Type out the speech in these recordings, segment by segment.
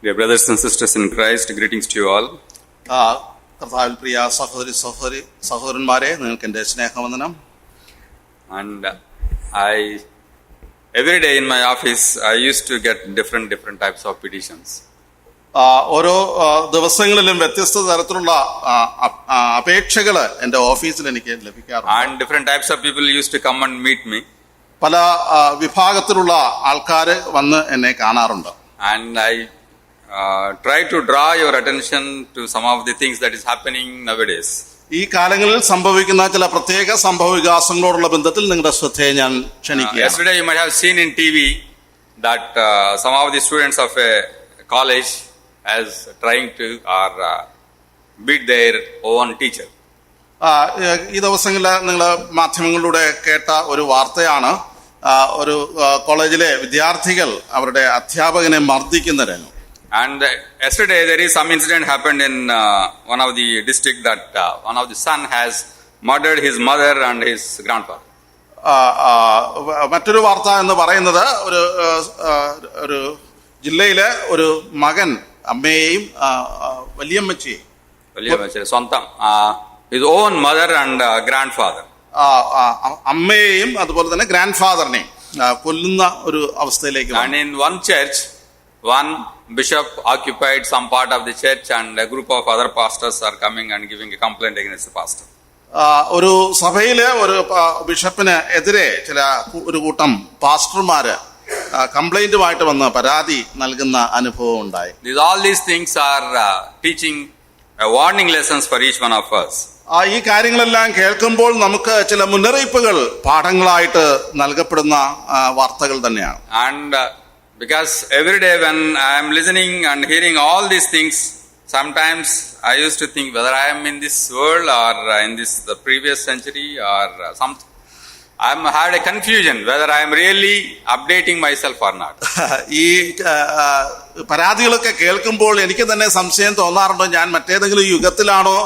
Dear brothers and sisters in Christ, greetings to you all. കർത്താവിൽ പ്രിയ സഹോദരന്മാരെ, നിങ്ങൾക്ക് എൻ്റെ സ്നേഹവന്ദനം. And every day in my office, I used to get different types of petitions. ഓരോ ദിവസങ്ങളിലും വ്യത്യസ്ത തരത്തിലുള്ള അപേക്ഷകൾ എൻ്റെ ഓഫീസിൽ എനിക്ക് ലഭിക്കാറുണ്ട്. And different types of people used to come and meet me. പല വിഭാഗത്തിലുള്ള ആൾക്കാർ വന്ന് എന്നെ കാണാറുണ്ട്. And I try to draw your attention to some of the things that is happening nowadays. ഈ കാലങ്ങളിൽ സംഭവിക്കുന്ന ചില പ്രത്യേക സംഭവ വികാസങ്ങളോടുള്ള ബന്ധത്തിൽ നിങ്ങളുടെ ശ്രദ്ധയെ ഞാൻ ക്ഷണിക്കുകയാണ്. Yesterday you might have seen in TV that some of the students of a college as trying to beat their own teacher. ഈ ദിവസങ്ങളിൽ നിങ്ങൾ മാധ്യമങ്ങളിലൂടെ കേട്ട ഒരു വാർത്തയാണ്. ഒരു കോളേജിലെ വിദ്യാർത്ഥികൾ അവരുടെ അധ്യാപകനെ മർദ്ദിക്കുന്ന രംഗം. And yesterday there is some incident happened in one of the district that one of the son has murdered his mother and his grandfather. മറ്റൊരു വാർത്ത എന്ന് പറയുന്നത് ഒരു ജില്ലയിലെ ഒരു മകൻ അമ്മയെയും വലിയമ്മച്ചയെയും സ്വന്തം his own mother and grandfather അമ്മയെയും അതുപോലെ തന്നെ ഗ്രാൻഡ് ഫാദറിനെയും കൊല്ലുന്ന ഒരു അവസ്ഥയിലേക്ക്. And in one church, one bishop occupied some part of the church and a group of other pastors are coming and giving a complaint against the pastor. ഒരു സഭയിലെ ഒരു ബിഷപ്പിന് എതിരെ ഒരു കൂട്ടം പാസ്റ്റർമാര് കംപ്ലൈന്റുമായിട്ട് വന്ന് പരാതി നൽകുന്ന അനുഭവം ഉണ്ടായി. All these things are teaching warning lessons for each one of us. ഈ കാര്യങ്ങളെല്ലാം കേൾക്കുമ്പോൾ നമുക്ക് ചില മുന്നറിയിപ്പുകൾ പാഠങ്ങളായിട്ട് നൽകപ്പെടുന്ന വാർത്തകൾ തന്നെയാണ്. And because every day when I am listening and hearing all these things, sometimes I used to think whether I am in this world or in the previous century or something. I had a confusion whether I am really updating myself or not. ഈ പരാതികളൊക്കെ കേൾക്കുമ്പോൾ എനിക്ക് തന്നെ സംശയം തോന്നാറുണ്ടോ, ഞാൻ മറ്റേതെങ്കിലും യുഗത്തിലാണോ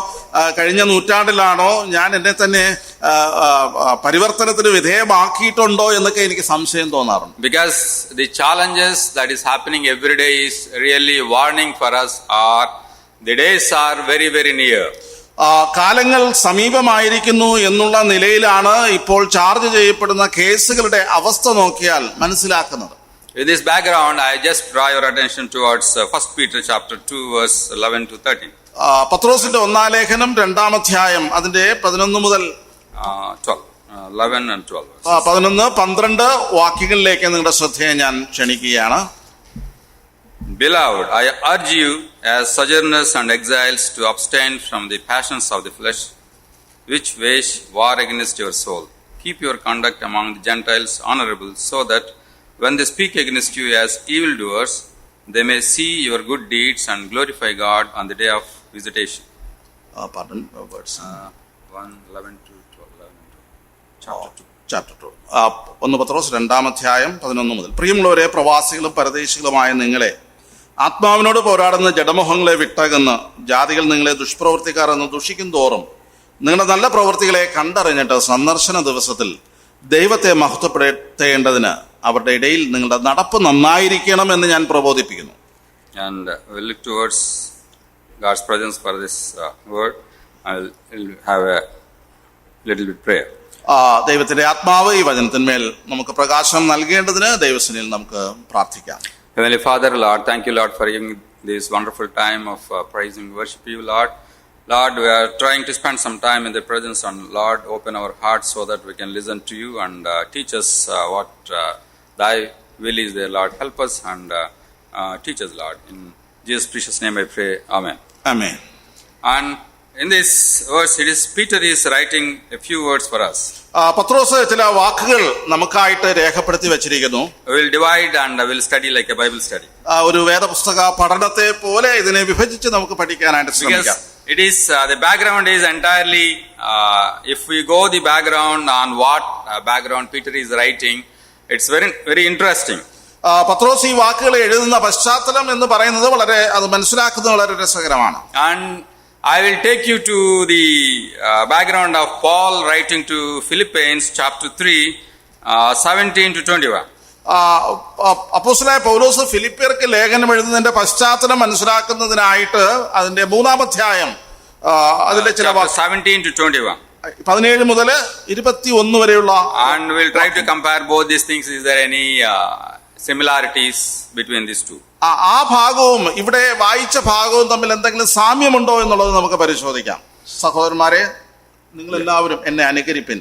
കഴിഞ്ഞ നൂറ്റാണ്ടിലാണോ ഞാൻ എന്നെ തന്നെ പരിവർത്തനത്തിന് വിധേയമാക്കിയിട്ടുണ്ടോ എന്നൊക്കെ എനിക്ക് സംശയം തോന്നാറുണ്ട്. Because the challenges that is happening every day is really warning for us, or the days are very near. കാലങ്ങൾ സമീപമായിരിക്കുന്നു എന്നുള്ള നിലയിലാണ് ഇപ്പോൾ ചാർജ് ചെയ്യപ്പെടുന്ന കേസുകളുടെ അവസ്ഥ നോക്കിയാൽ മനസ്സിലാക്കുന്നത്. With this background, I just draw your attention towards 1 Peter chapter 2 verse 11 to 13. പത്രോസിന്റെ ഒന്നാം ലേഖനം 2-ാം അധ്യായം അതിന്റെ 11 മുതൽ 11 and 12. 11-12 വാക്യങ്ങളിലേക്ക് നിങ്ങളുടെ ശ്രദ്ധയെ ഞാൻ ക്ഷണിക്കുകയാണ്. Beloved, I urge you as sojourners and exiles to abstain from the passions of the flesh, which wage war against your soul. Keep your conduct among the Gentiles honorable, so that when they speak against you as evildoers, they may see your good deeds and glorify God on the day of visitation. Words. 1:11 to 12. Chapter 2. 1 പത്രോസ് 2-ാം അധ്യായം 11 മുതൽ. പ്രിയമുള്ളവരെ, പ്രവാസികളും പരദേശികളുമായ നിങ്ങളെ ആത്മാവിനോട് പോരാടുന്ന ജഡമോഹങ്ങളെ വിട്ടകന്ന് ജാതികൾ നിങ്ങളെ ദുഷ്പ്രവർത്തിക്കാർ എന്ന് ദുഷിക്കും തോറും നിങ്ങളുടെ നല്ല പ്രവൃത്തികളെ കണ്ടറിഞ്ഞിട്ട് സന്ദർശന ദിവസത്തിൽ ദൈവത്തെ മഹത്വപ്പെടുത്തേണ്ടതിന് അവരുടെ ഇടയിൽ നിങ്ങളുടെ നടപ്പ് നന്നായിരിക്കണം എന്ന് ഞാൻ പ്രബോധിപ്പിക്കുന്നു. And we'll look towards God's presence for this word. I'll have a little bit prayer. ദൈവത്തിന്റെ ആത്മാവ് ഈ വചനത്തിന്മേൽ നമുക്ക് പ്രകാശം നൽകേണ്ടതിന് ദൈവസന്നിധിയിൽ നമുക്ക് പ്രാർത്ഥിക്കാം. Heavenly Father, Lord, thank you, Lord, for giving this wonderful time of praising and worship you, Lord. Lord, we are trying to spend some time in the presence, and Lord, open our hearts so that we can listen to you and teach us what thy will is there, Lord. Help us and teach us, Lord. In Jesus' precious name I pray. Amen. Amen. And in this verse, Peter is writing a few words for us. പത്രോസ് ചില വാക്കുകൾ നമുക്കായിട്ട് രേഖപ്പെടുത്തി വെച്ചിരിക്കുന്നു. We will divide and we'll study like a Bible study. ഒരു വേദപുസ്തക പഠനത്തെ പോലെ ഇതിനെ വിഭജിച്ച് നമുക്ക് പഠിക്കാനായിട്ട് ശ്രമിക്കാം. It is the background is entirely if we go the background on what background Peter is writing, it's very interesting. പത്രോസ് ഈ വാക്കുകൾ എഴുതുന്ന പശ്ചാത്തലം എന്ന് പറയുന്നത് അത് മനസ്സിലാക്കുന്നത് വളരെ രസകരമാണ്. And I will take you to the background of Paul writing to Philippians chapter 3 17 to 21. അപ്പോസ്തലനായ പൗലോസ് ഫിലിപ്പിയർക്ക് ലേഖനം എഴുതുന്നതിന്റെ പശ്ചാത്തലം മനസ്സിലാക്കുന്നതിനായിട്ട് അതിന്റെ 3-ാം അധ്യായം അതിലെ ചില chapter 17 to 21. 17 മുതൽ 21 വരെയുള്ള And we'll try to compare both these things. Is there any similarities between these two? ആ ഭാഗവും ഇവിടെ വായിച്ച ഭാഗവും തമ്മിൽ എന്തെങ്കിലും സാമ്യമുണ്ടോ എന്നുള്ളത് നമുക്ക് പരിശോധിക്കാം. സഹോദരന്മാരെ, നിങ്ങളെല്ലാവരും എന്നെ അനുകരിപ്പിൻ.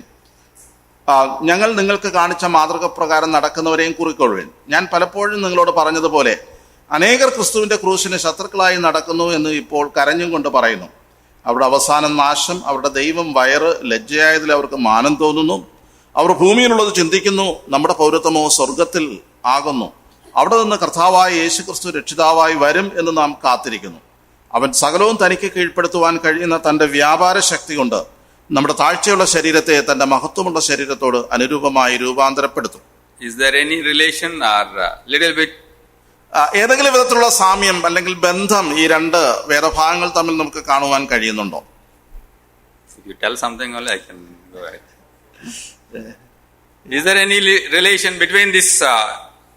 ഞങ്ങൾ നിങ്ങൾക്ക് കാണിച്ച മാതൃക പ്രകാരം നടക്കുന്നവരെയും കുറിക്കൊള്ളുവിൻ. ഞാൻ പലപ്പോഴും നിങ്ങളോട് പറഞ്ഞതുപോലെ അനേകർ ക്രിസ്തുവിന്റെ ക്രൂശിന് ശത്രുക്കളായി നടക്കുന്നു എന്ന് ഇപ്പോൾ കരഞ്ഞും കൊണ്ട് പറയുന്നു. അവരുടെ അവസാനം നാശം, അവരുടെ ദൈവം വയറ്, ലജ്ജയായതിൽ അവർക്ക് മാനം തോന്നുന്നു. അവർ ഭൂമിയിലുള്ളത് ചിന്തിക്കുന്നു, നമ്മുടെ പൗരത്വമോ സ്വർഗത്തിൽ ആകുന്നു. അവിടെ നിന്ന് കർത്താവായ യേശു ക്രിസ്തു രക്ഷിതാവായി വരും എന്ന് നാം കാത്തിരിക്കുന്നു. അവൻ സകലവും തനിക്ക് കീഴ്പ്പെടുത്തുവാൻ കഴിയുന്ന തന്റെ വ്യാപാര ശക്തി കൊണ്ട് നമ്മുടെ താഴ്ചയുള്ള ശരീരത്തെ തന്റെ മഹത്വമുള്ള ശരീരത്തോട് അനുരൂപമായി രൂപാന്തരപ്പെടുത്തും. Is there any relation or little bit? ഏതെങ്കിലും വിധത്തിലുള്ള സാമ്യം അല്ലെങ്കിൽ ബന്ധം ഈ രണ്ട് വേദഭാഗങ്ങൾ തമ്മിൽ നമുക്ക് കാണുവാൻ കഴിയുന്നുണ്ടോ? If you tell something only, I can go ahead. Is there any relation between this?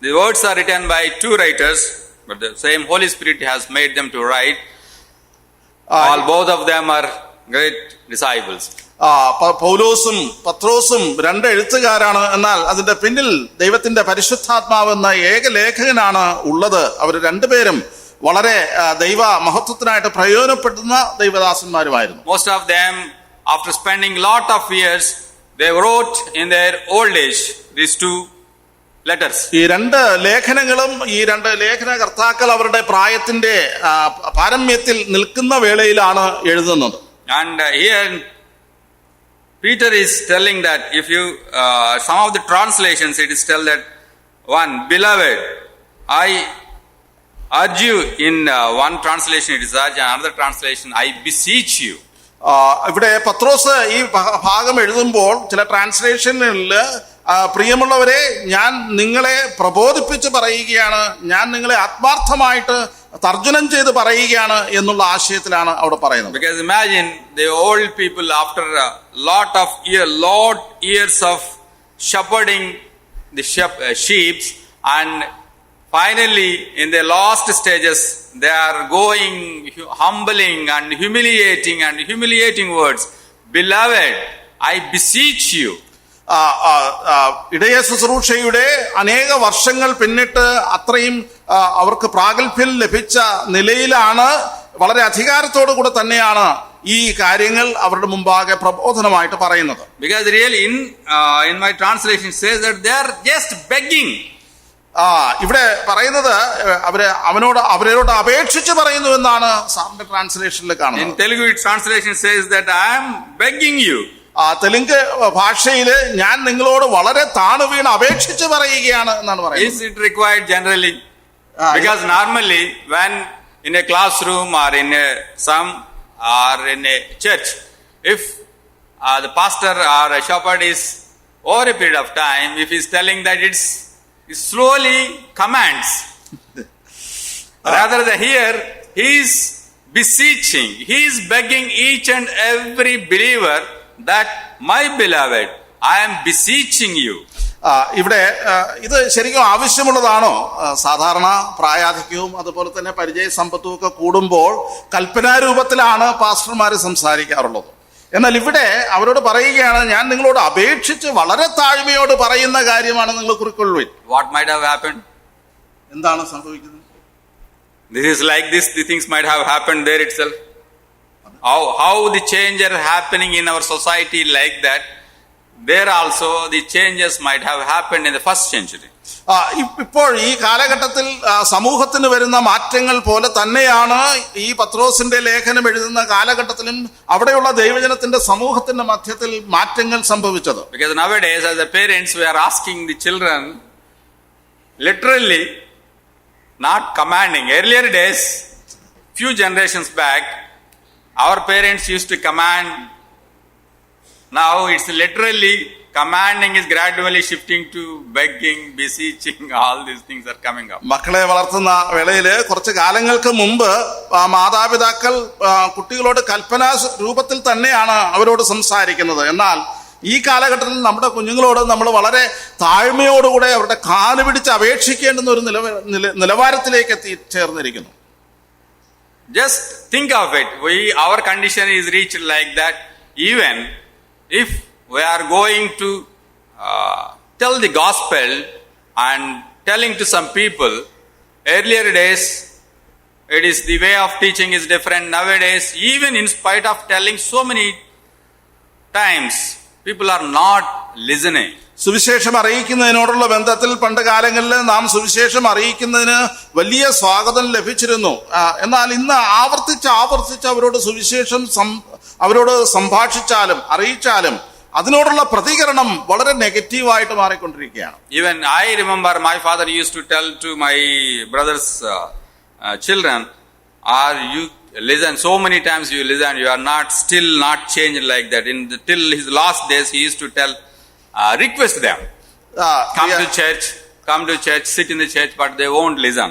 The words are written by two writers, but the same Holy Spirit has made them to write. Both of them are great disciples. പൗലോസും പത്രോസും രണ്ട് എഴുത്തുകാരാണ്. എന്നാൽ അതിന്റെ പിന്നിൽ ദൈവത്തിന്റെ പരിശുദ്ധാത്മാവ് എന്ന ഏക ലേഖകനാണ് ഉള്ളത്. അവർ രണ്ടുപേരും വളരെ ദൈവ മഹത്വത്തിനായിട്ട് പ്രയോജനപ്പെടുന്ന ദൈവദാസന്മാരുമായിരുന്നു. Most of them, after spending lot of years, they wrote in their old age these two letters. ഈ രണ്ട് ലേഖനങ്ങളും ഈ രണ്ട് ലേഖനകർത്താക്കൾ അവരുടെ പ്രായത്തിന്റെ പാരമ്യത്തിൽ നിൽക്കുന്ന വേളയിലാണ് എഴുതുന്നത്. And here Peter is telling that if you some of the translations it is tell that one, beloved, I urge you. In one translation it is urge, another translation I beseech you. ഇവിടെ പത്രോസ് ഈ ഭാഗം എഴുതുമ്പോൾ ചില ട്രാൻസ്ലേഷനിൽ പ്രിയമുള്ളവരെ, ഞാൻ നിങ്ങളെ പ്രബോധിപ്പിച്ച് പറയുകയാണ്, ഞാൻ നിങ്ങളെ ആത്മാർത്ഥമായിട്ട് തർജ്ജനം ചെയ്ത് പറയുകയാണ് എന്നുള്ള ആശയത്തിലാണ് അവിടെ പറയുന്നത്. Because imagine the old people after a lot years of shepherding the sheep, and finally in the last stages they are going humbling and humiliating words. Beloved, I beseech you. ഇടയ ശുശ്രൂഷയുടെ അനേക വർഷങ്ങൾ പിന്നിട്ട് അത്രയും അവർക്ക് പ്രാഗൽഭ്യം ലഭിച്ച നിലയിലാണ്, വളരെ അധികാരത്തോടു കൂടെ തന്നെയാണ് ഈ കാര്യങ്ങൾ അവരുടെ മുമ്പാകെ പ്രബോധനമായിട്ട് പറയുന്നത്. Because really in my translation says that they are just begging. ഇവിടെ പറയുന്നത് അവരോട് അപേക്ഷിച്ച് പറയുന്നു എന്നാണ് സാറിന്റെ ട്രാൻസ്ലേഷനിൽ കാണുന്നത്. In Telugu translation says that I am begging you. Telugu ഭാഷയില് ഞാൻ നിങ്ങളോട് വളരെ താണു വീണ് അപേക്ഷിച്ച് പറയുകയാണ് എന്നാണ് പറയുന്നത്. Is it required generally? Because normally when in a classroom or in a church, if the pastor or a shepherd is over a period of time, if he is telling that it's slowly commands, rather than here he is beseeching, he is begging each and every believer that my beloved, I am beseeching you. ഇവിടെ ഇത് ശരിക്കും ആവശ്യമുള്ളതാണോ? സാധാരണ പ്രായാധിക്യവും അതുപോലെ തന്നെ പരിചയ സമ്പത്തും ഒക്കെ കൂടുമ്പോൾ കൽപ്പനാരൂപത്തിലാണ് പാസ്റ്റർമാർ സംസാരിക്കാറുള്ളത്. എന്നാൽ ഇവിടെ അവരോട് പറയുകയാണ്, ഞാൻ നിങ്ങളോട് അപേക്ഷിച്ച് വളരെ താഴ്മയോട് പറയുന്ന കാര്യമാണ് നിങ്ങൾ കുറിക്കൊള്ളുവിൻ. What might have happened? എന്താണ് സംഭവിക്കുന്നത്? This is like this, the things might have happened there itself. How the change are happening in our society like that, there also the changes might have happened in the first century. ഇപ്പോൾ ഈ കാലഘട്ടത്തിൽ സമൂഹത്തിന് വരുന്ന മാറ്റങ്ങൾ പോലെ തന്നെയാണ് ഈ പത്രോസിന്റെ ലേഖനം എഴുതുന്ന കാലഘട്ടത്തിലും അവിടെയുള്ള ദൈവജനത്തിന്റെ സമൂഹത്തിന്റെ മധ്യത്തിൽ മാറ്റങ്ങൾ സംഭവിച്ചത്. Because nowadays as the parents we are asking the children literally, not commanding. Earlier days, few generations back, our parents used to command. Now it's literally commanding is gradually shifting to begging, beseeching. All these things are coming up. മക്കളെ വളർത്തുന്ന വേളയില് കുറച്ച് കാലങ്ങൾക്ക് മുമ്പ് മാതാപിതാക്കൾ കുട്ടികളോട് കൽപ്പനാ രൂപത്തിൽ തന്നെയാണ് അവരോട് സംസാരിക്കുന്നത്. എന്നാൽ ഈ കാലഘട്ടത്തിൽ നമ്മുടെ കുഞ്ഞുങ്ങളോട് നമ്മൾ വളരെ താഴ്മയോടുകൂടെ അവരുടെ കാല് പിടിച്ച് അപേക്ഷിക്കേണ്ടുന്ന ഒരു നിലവാരത്തിലേക്ക് എത്തിച്ചേർന്നിരിക്കുന്നു. Just think of it. Our condition is reached like that. Even if we are going to tell the gospel and telling to some people, earlier days, it is the way of teaching is different. Nowadays, even in spite of telling so many times, people are not listening. സുവിശേഷം അറിയിക്കുന്നതിനോടുള്ള ബന്ധത്തിൽ പണ്ട് കാലങ്ങളിൽ നാം സുവിശേഷം അറിയിക്കുന്നതിന് വലിയ സ്വാഗതം ലഭിച്ചിരുന്നു. എന്നാൽ ഇന്ന് ആവർത്തിച്ച് അവരോട് സുവിശേഷം അവരോട് സംഭാഷിച്ചാലും അറിയിച്ചാലും അതിനോടുള്ള പ്രതികരണം വളരെ നെഗറ്റീവായിട്ട് മാറിക്കൊണ്ടിരിക്കുകയാണ്. Even I remember my father used to tell to my brothers' children, "Are you listen? So many times you listen, you are still not changed like that." Till his last days, he used to tell, request them, come to church, sit in the church, but they won't listen.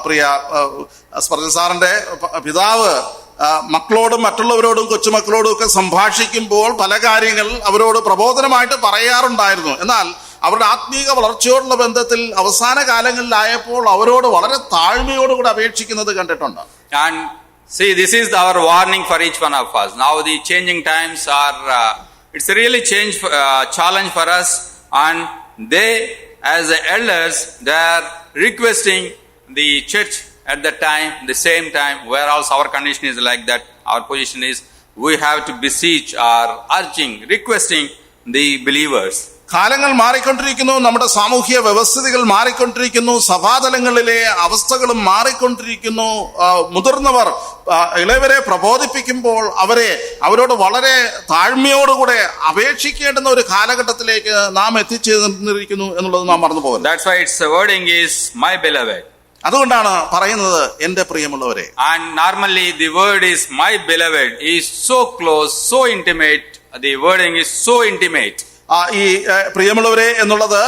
പ്രിയ Spurgeon സാറിന്റെ പിതാവ് മക്കളോടും മറ്റുള്ളവരോടും കൊച്ചുമക്കളോടും ഒക്കെ സംഭാഷിക്കുമ്പോൾ പല കാര്യങ്ങൾ അവരോട് പ്രബോധനമായിട്ട് പറയാറുണ്ടായിരുന്നു. എന്നാൽ അവരുടെ ആത്മീക വളർച്ചയോടുള്ള ബന്ധത്തിൽ അവസാന കാലങ്ങളിലായപ്പോൾ അവരോട് വളരെ താഴ്മയോടുകൂടെ അപേക്ഷിക്കുന്നത് കണ്ടിട്ടുണ്ട്. And see, this is our warning for each one of us. Now the changing times are it's a really challenge for us, and they as the elders, they are requesting the church at the time, the same time, whereas our condition is like that. Our position is we have to beseech or urging, requesting the believers. കാലങ്ങൾ മാറിക്കൊണ്ടിരിക്കുന്നു, നമ്മുടെ സാമൂഹ്യ വ്യവസ്ഥിതികൾ മാറിക്കൊണ്ടിരിക്കുന്നു, സഭാതലങ്ങളിലെ അവസ്ഥകളും മാറിക്കൊണ്ടിരിക്കുന്നു. മുതിർന്നവർ ഇളയവരെ പ്രബോധിപ്പിക്കുമ്പോൾ അവരോട് വളരെ താഴ്മയോടുകൂടെ അപേക്ഷിക്കേണ്ടുന്ന ഒരു കാലഘട്ടത്തിലേക്ക് നാം എത്തിച്ചേർന്നിരിക്കുന്നു എന്നുള്ളത് നാം മറന്നു പോകുന്നു. That's why its wording is my beloved. അതുകൊണ്ടാണ് പറയുന്നത് എന്റെ പ്രിയമുള്ളവരെ. And normally the word is my beloved is so close, so intimate. The wording is so intimate. ഈ പ്രിയമുള്ളവരെ എന്നുള്ളത്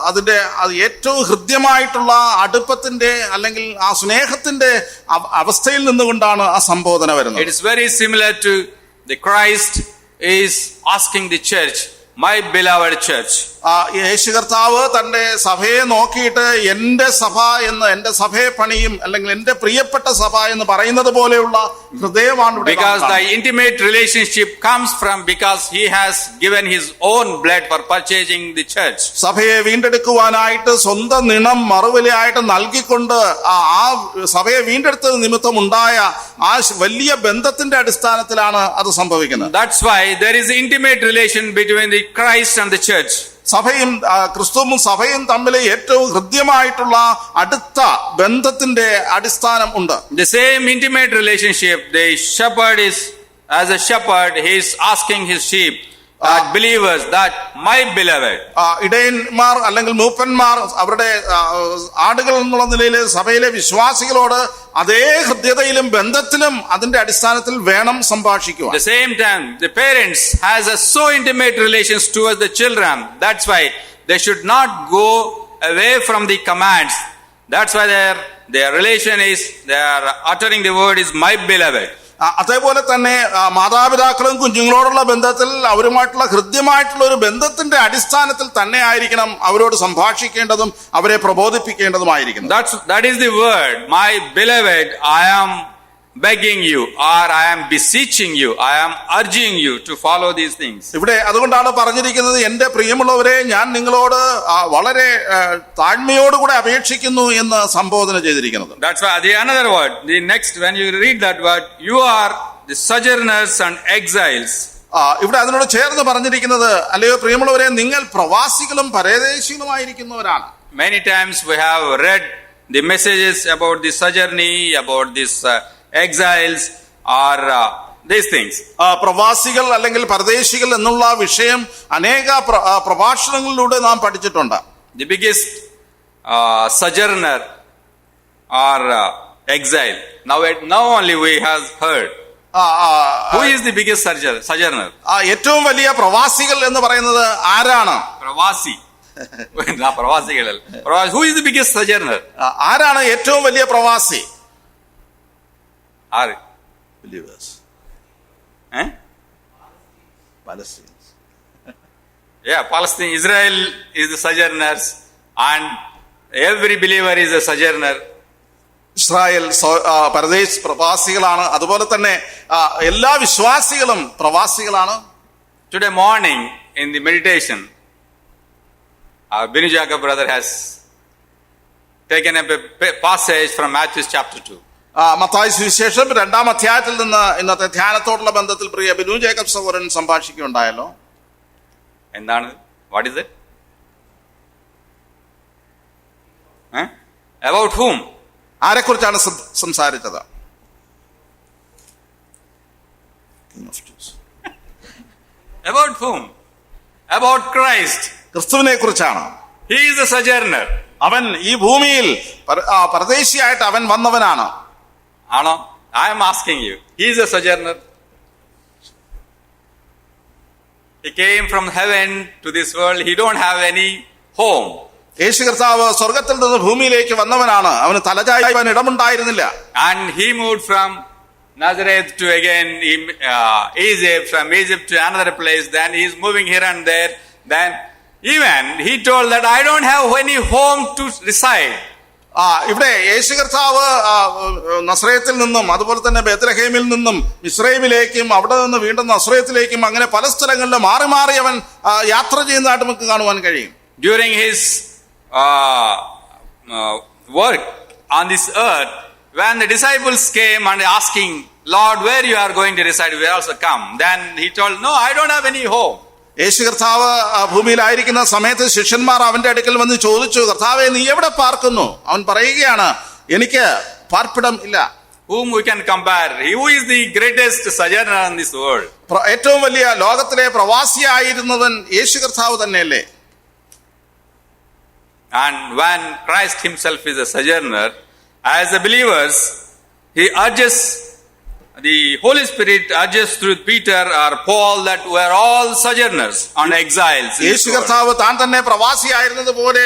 അതിന്റെ ഏറ്റവും ഹൃദ്യമായിട്ടുള്ള അടുപ്പത്തിന്റെ അല്ലെങ്കിൽ ആ സ്നേഹത്തിന്റെ അവസ്ഥയിൽ നിന്നുകൊണ്ടാണ് ആ സംബോധന വരുന്നത്. It is very similar to the Christ is asking the church, my beloved church. യേശു കർത്താവ് തന്റെ സഭയെ നോക്കിയിട്ട് എന്റെ സഭ എന്ന്, എന്റെ സഭയെ പണിയും അല്ലെങ്കിൽ എന്റെ പ്രിയപ്പെട്ട സഭ എന്ന് പറയുന്നത് പോലെയുള്ള ഹൃദയമാണ് ഇവിടെ. Because the intimate relationship comes from because he has given his own blood for purchasing the church. സഭയെ വീണ്ടെടുക്കുവാനായിട്ട് സ്വന്തം നിണം മറുവിലയായിട്ട് നൽകിക്കൊണ്ട് ആ സഭയെ വീണ്ടെടുത്തത് നിമിത്തം ഉണ്ടായ ആ വലിയ ബന്ധത്തിന്റെ അടിസ്ഥാനത്തിലാണ് അത് സംഭവിക്കുന്നത്. That's why there is intimate relation between the Christ and the church. സഭയും ക്രിസ്തുവും സഭയും തമ്മിൽ ഏറ്റവും ഹൃദ്യമായിട്ടുള്ള അടുത്ത ബന്ധത്തിന്റെ അടിസ്ഥാനം ഉണ്ട്. The same intimate relationship, the shepherd is as a shepherd, he is asking his sheep, believers, that my beloved. ഇടയന്മാർ അല്ലെങ്കിൽ മൂപ്പന്മാർ അവരുടെ ആടുകൾ എന്നുള്ള നിലയിൽ സഭയിലെ വിശ്വാസികളോട് അതേ ഹൃദ്യതയിലും ബന്ധത്തിലും അതിന്റെ അടിസ്ഥാനത്തിൽ വേണം സംഭാഷിക്കുക. The same time, the parents has a so intimate relations towards the children. That's why they should not go away from the commands. That's why their relation is, they are uttering the word is my beloved. അതേപോലെ തന്നെ മാതാപിതാക്കളും കുഞ്ഞുങ്ങളോടുള്ള ബന്ധത്തിൽ അവരുമായിട്ടുള്ള ഹൃദ്യമായിട്ടുള്ള ഒരു ബന്ധത്തിന്റെ അടിസ്ഥാനത്തിൽ തന്നെ ആയിരിക്കണം അവരോട് സംഭാഷിക്കേണ്ടതും അവരെ പ്രബോധിപ്പിക്കേണ്ടതുമായിരിക്കണം. That is the word, my beloved, I am begging you, or I am beseeching you, I am urging you to follow these things. ഇവിടെ അതുകൊണ്ടാണ് പറഞ്ഞിരിക്കുന്നത്, എന്റെ പ്രിയമുള്ളവരെ ഞാൻ നിങ്ങളോട് വളരെ താഴ്മയോടുകൂടെ അപേക്ഷിക്കുന്നു എന്ന് സംബോധന ചെയ്തിരിക്കുന്നത്. That's why the another word, the next, when you read that word, you are the sojourners and exiles. ഇവിടെ അതിനോട് ചേർന്ന് പറഞ്ഞിരിക്കുന്നത്, അല്ലയോ പ്രിയമുള്ളവരെ നിങ്ങൾ പ്രവാസികളും പരദേശികളുമായിരിക്കുന്നവരാണ്. Many times we have read the messages about the sojourning, about this exiles or these things. പ്രവാസികൾ അല്ലെങ്കിൽ പരദേശികൾ എന്നുള്ള വിഷയം അനേക പ്രഭാഷണങ്ങളിലൂടെ നാം പഠിച്ചിട്ടുണ്ട്. The biggest sojourner or exile, now only we have heard. Who is the biggest sojourner? ഏറ്റവും വലിയ പ്രവാസികൾ എന്ന് പറയുന്നത് ആരാണ്? പ്രവാസി. Who is the biggest sojourner? ആരാണ് ഏറ്റവും വലിയ പ്രവാസി? Are believers. Palestinians. Yeah, Palestine, Israel is the sojourners, and every believer is a sojourner. Israel പരദേശ് പ്രവാസികളാണ്. അതുപോലെ തന്നെ എല്ലാ വിശ്വാസികളും പ്രവാസികളാണ്. Today morning in the meditation, our Binu Jacob brother has taken up a passage from Matthew chapter 2. Mathai സുവിശേഷം 2-ാം അധ്യായത്തിൽ നിന്ന് ഇന്നത്തെ ധ്യാനത്തോടുള്ള ബന്ധത്തിൽ പ്രിയ ബിനു ജേക്കബ് സഹോദരൻ സംഭാഷിക്കുകയുണ്ടായല്ലോ. എന്താണ്? What is it? About whom? ആരെക്കുറിച്ചാണ് സംസാരിച്ചത്? About whom? About Christ. ക്രിസ്തുവിനെ കുറിച്ചാണ്. He is a sojourner. അവൻ ഈ ഭൂമിയിൽ പരദേശിയായിട്ട് അവൻ വന്നവനാണ്. ആണോ? I am asking you. He is a sojourner. He came from heaven to this world. He don't have any home. യേശു കർത്താവ് സ്വർഗത്തിൽ നിന്ന് ഭൂമിയിലേക്ക് വന്നവനാണ്. അവന് തലചായ്പാൻ ഇടമുണ്ടായിരുന്നില്ല. And he moved from Nazareth to again Egypt, from Egypt to another place. Then he is moving here and there. Then even he told that I don't have any home to reside. ഇവിടെ യേശു കർത്താവ് നസ്രയത്തിൽ നിന്നും അതുപോലെ തന്നെ ബേത്ലഹേമിൽ നിന്നും മിസ്രൈമിലേക്കും അവിടെ നിന്ന് വീണ്ടും നസ്രയത്തിലേക്കും അങ്ങനെ പല സ്ഥലങ്ങളിലും മാറി മാറി അവൻ യാത്ര ചെയ്യുന്നതായിട്ട് നമുക്ക് കാണുവാൻ കഴിയും. During his work on this earth, when the disciples came and asking, Lord, where you are going to reside, we also come. Then he told, no, I don't have any home. യേശു കർത്താവ് ഭൂമിയിലായിരിക്കുന്ന സമയത്ത് ശിഷ്യന്മാർ അവന്റെ അടുക്കൽ വന്ന് ചോദിച്ചു, കർത്താവേ നീ എവിടെ പാർക്കുന്നു? അവൻ പറയുകയാണ്, എനിക്ക് പാർപ്പിടം ഇല്ല. Whom we can compare? Who is the greatest sojourner in this world? ഏറ്റവും വലിയ ലോകത്തിലെ പ്രവാസിയായിരുന്നവൻ യേശു കർത്താവ് തന്നെയല്ലേ? And when Christ himself is a sojourner, as the believers, he urges, the Holy Spirit urges through Peter or Paul that we are all sojourners and exiles. യേശു കർത്താവ് താൻ തന്നെ പ്രവാസിയായിരുന്നത് പോലെ